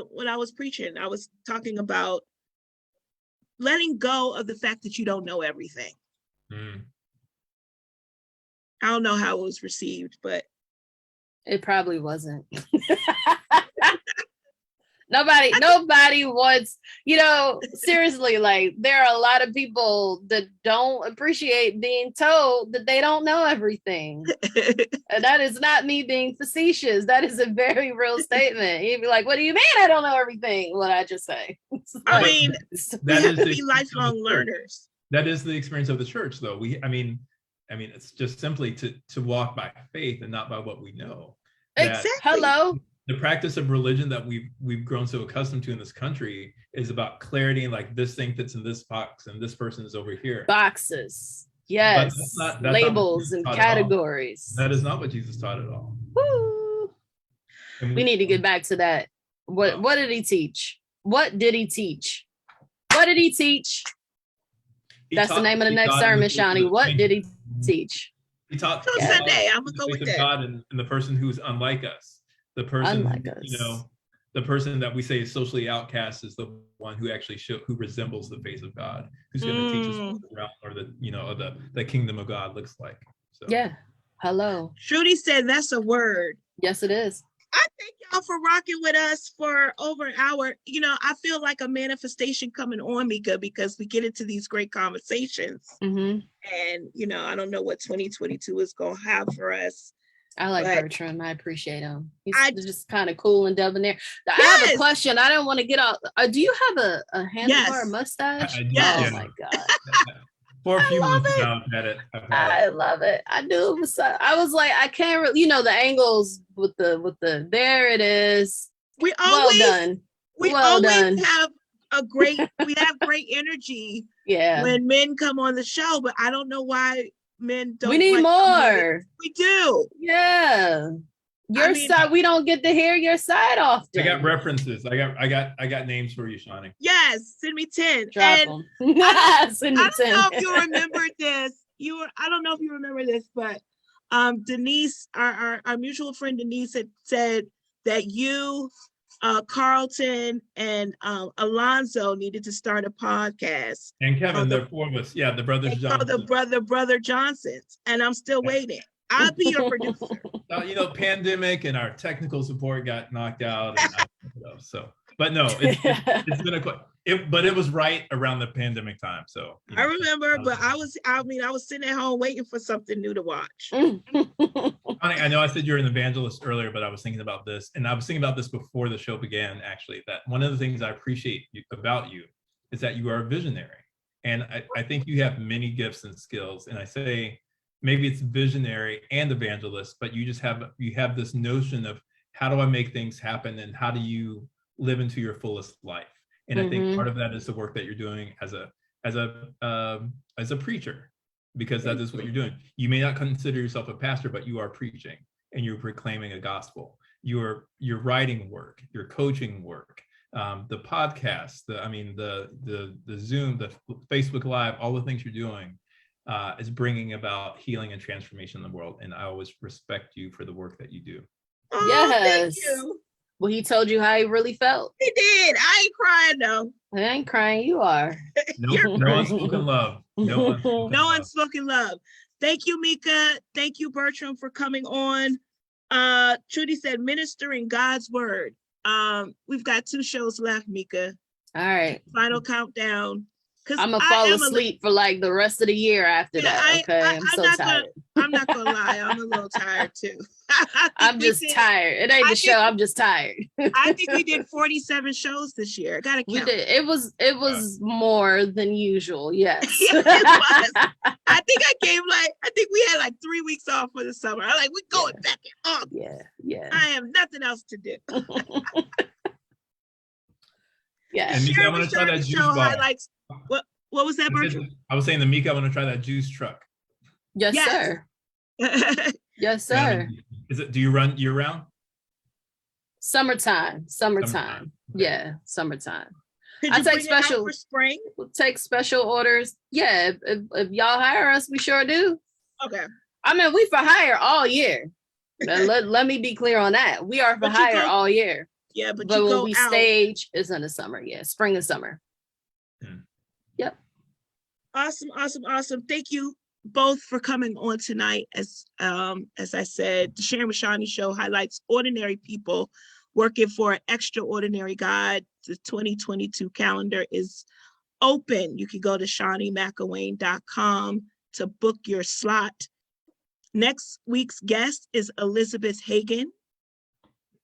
when I was preaching. I was talking about letting go of the fact that you don't know everything. Mm. I don't know how it was received, but It probably wasn't. Nobody wants, seriously, like there are a lot of people that don't appreciate being told that they don't know everything. And that is not me being facetious. That is a very real statement. You'd be like, what do you mean I don't know everything? What I just say. I mean, we That have is to the be lifelong learners. That is the experience of the church, though. I mean, it's just simply to walk by faith and not by what we know. Exactly. Hello. The practice of religion that we've grown so accustomed to in this country is about clarity, and like this thing fits in this box and this person is over here. Boxes. Yes. That's labels and categories. That is not what Jesus taught at all. Woo. We need to get back to that. What did he teach? What did he teach? What did he teach? That's the name of the next sermon, Shawnee. What did he teach? He taught Sunday. I'm gonna go with that. God and the person who's unlike us. The person, Unlike us. The person that we say is socially outcast is the one who actually who resembles the face of God, who's going to teach us what the realm or the kingdom of God looks like. So. Yeah. Hello. Trudy said that's a word. Yes, it is. I thank y'all for rocking with us for over an hour. I feel like a manifestation coming on, Mika, because we get into these great conversations. Mm-hmm. And, I don't know what 2022 is going to have for us. I like Bertram. I appreciate him. He's just kind of cool and debonair. I have a question. I don't want to get off. Do you have a handlebar mustache? Yes. Oh my God. For a few months now, I've had it. I love it. I do. I was like, I can't really, the angles with the there it is. We always done. We always have great energy when men come on the show, but I don't know why men don't. We need more. We do. Yeah. Your side, we don't get to hear your side often. I got references. I got names for you, Shawnee. Yes, send me 10. Drop them. I don't know if you remember this. I don't know if you remember this, but Denise, our mutual friend Denise had said that you, Carlton, and Alonzo needed to start a podcast. And Kevin, there are four of us. Yeah, the brothers Johnson. The brother Johnsons, and I'm still waiting. I'll be your producer. Pandemic and our technical support got knocked out. But no, it's been but it was right around the pandemic time. So I remember, but I was sitting at home waiting for something new to watch. I know I said you're an evangelist earlier, but I was thinking about this, and I was thinking about this before the show began, actually, that one of the things I appreciate about you is that you are a visionary. And I think you have many gifts and skills. And I say, maybe it's visionary and evangelist, but you have this notion of how do I make things happen and how do you live into your fullest life? And I think part of that is the work that you're doing as a preacher, because that is what you're doing. You may not consider yourself a pastor, but you are preaching and you're proclaiming a gospel. Your writing work, your coaching work, the podcast, the Zoom, the Facebook Live, all the things you're doing is bringing about healing and transformation in the world. And I always respect you for the work that you do. Oh, yes. Thank you. Well, he told you how he really felt. He did. I ain't crying though. I ain't crying. You are. No unspoken love. No unspoken love. Thank you, Mika. Thank you, Bertram, for coming on. Trudy said, ministering God's word. We've got 2 shows left, Mika. All right. Final countdown. I'm gonna fall asleep for like the rest of the year after that. Okay, I'm so tired. I'm not gonna lie, I'm a little tired too. I'm just tired. It ain't the show. I'm just tired. I think we did 47 shows this year. I gotta count. We did. It was more than usual. Yes. Yes, it was. I think we had like 3 weeks off for the summer. I'm like, we're going back in August. Yeah. I have nothing else to do. Yeah. And Mika, I want to try that juice bar. What was that, Bertram? I was saying to Mika, I want to try that juice truck. Yes, sir. Yes, sir. Do you run year round? Summertime. Okay. Yeah, summertime. Could I you take bring it out special for spring? We'll take special orders. Yeah, if y'all hire us, we sure do. Okay. I mean, we for hire all year. Let me be clear on that. We are for hire all year. Yeah, but when go we out. stage is in the summer. Yeah, spring and summer. Yep. Awesome. Thank you both for coming on tonight. As I said, the Sharing with Shawnee show highlights ordinary people working for an extraordinary God. The 2022 calendar is open. You can go to ShawneeMcElwain.com to book your slot. Next week's guest is Elizabeth Hagan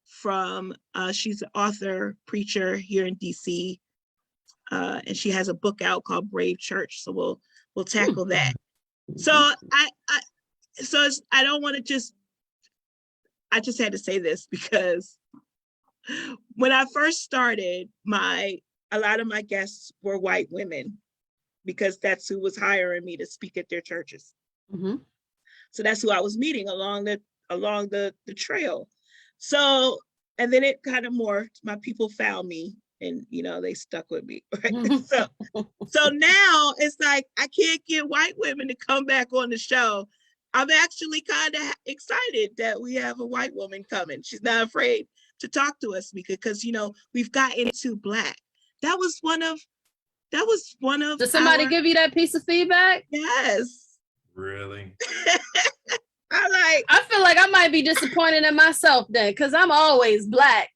from she's an author, preacher here in DC. And she has a book out called Brave Church. So we'll tackle that. So I don't want to I just had to say this because when I first started, a lot of my guests were white women because that's who was hiring me to speak at their churches. Mm-hmm. So that's who I was meeting along the trail. So, and then it kind of morphed. My people found me and, they stuck with me. Right? So now it's like, I can't get white women to come back on the show. I'm actually kind of excited that we have a white woman coming. She's not afraid to talk to us because, we've gotten too Black. That was one of. Did somebody give you that piece of feedback? Yes. Really? I feel like I might be disappointed in myself then, because I'm always Black.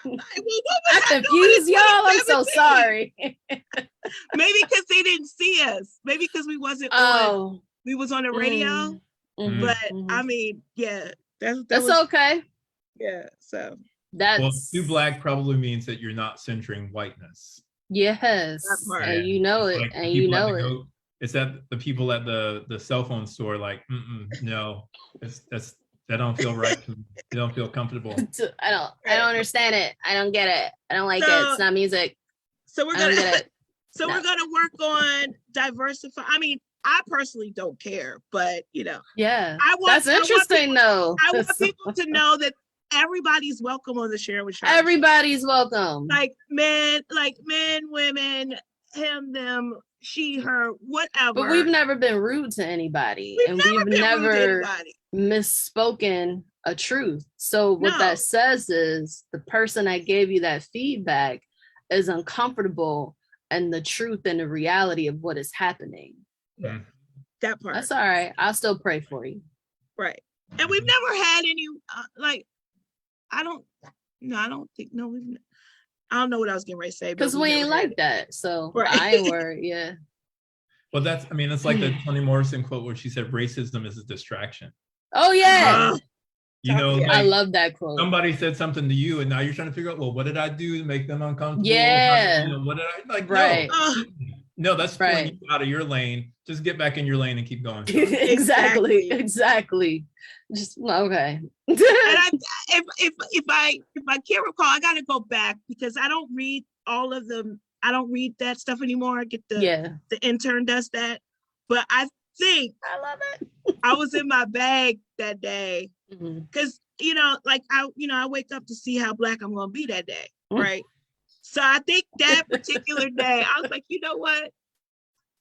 I confused y'all. I'm so sorry. Maybe because they didn't see us. Maybe because we wasn't on. We was on the radio. Mm-hmm. But I mean, yeah, that's okay. Yeah. So too Black probably means that you're not centering whiteness. Yes, and you know it, like and you know it. It's that the people at the cell phone store like, no, that don't feel right. They don't feel comfortable. I don't understand it. I don't get it. I don't like it. It's not music. So we're gonna we're gonna work on diversify. I mean, I personally don't care, but yeah, that's interesting though. I want people to know that everybody's welcome on the Sharing with Shawnee. Everybody's welcome. Like men, women, him, them, she, her, whatever. But we've never been rude to anybody. We've never misspoken a truth. So what that says is the person that gave you that feedback is uncomfortable and the truth and the reality of what is happening. Yeah. That part. That's all right. I'll still pray for you. Right. And we've never had any I don't know what I was getting ready to say. Because we ain't like that. So I ain't worried. Yeah. Well, it's like the Toni Morrison quote where she said racism is a distraction. Oh yeah. I love that quote. Somebody said something to you and now you're trying to figure out, well, what did I do to make them uncomfortable? Yeah. What did I like? Right. No, that's pulling you out of your lane. Just get back in your lane and keep going. Exactly. Just okay. And if I can't recall, I gotta go back because I don't read all of them. I don't read that stuff anymore. I get the intern does that. But I think I love it. I was in my bag that day because I wake up to see how Black I'm gonna be that day, right? So I think that particular day, I was like, you know what?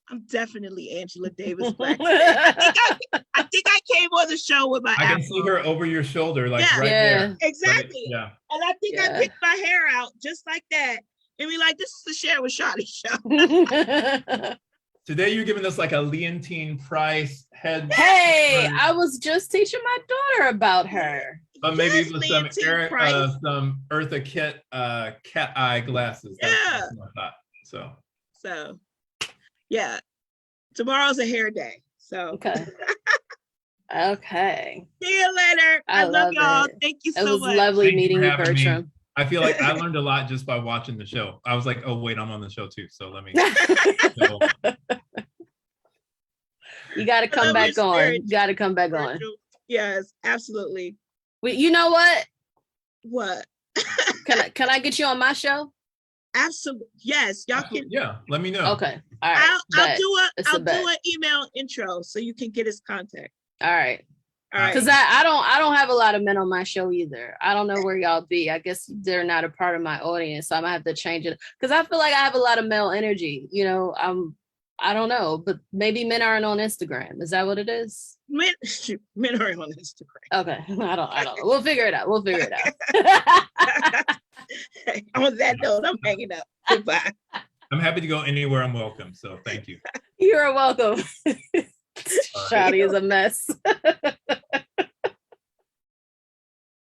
I'm definitely Angela Davis Black. I think I came on the show with my I can see her over your shoulder, right there. Exactly. Yeah. And I think I picked my hair out just like that. And be like, this is the Sharing with Shawnee show. Today you're giving us like a Leontine Price head. Hey, I was just teaching my daughter about her. But maybe with some Eartha Kitt cat eye glasses. Yeah. So Yeah. Tomorrow's a hair day. So Okay. Okay. see you later. I love y'all. It. Thank you It so was much. lovely Thank you meeting for you, having me. Bertram. I feel like I learned a lot just by watching the show. I was like, oh wait, I'm on the show too. So let me. So, You got to I come love back your on. spirit, You got to come back on. Bertram. Yes, absolutely. Well, you know what? What? Can I get you on my show? Absolutely. Yes, y'all can. yeah, let me know. Okay. All right. I'll do an email intro so you can get his contact. All right. All right. Because I don't have a lot of men on my show either. I don't know where y'all be. I guess they're not a part of my audience, so I'm gonna have to change it. Because I feel like I have a lot of male energy. You know, I don't know, but maybe men aren't on Instagram. Is that what it is? Men are on Instagram. Okay. I don't know. We'll figure it out. On that note, I'm hanging up. Goodbye. I'm happy to go anywhere. I'm welcome. So thank you. You're welcome. Shawty is a mess.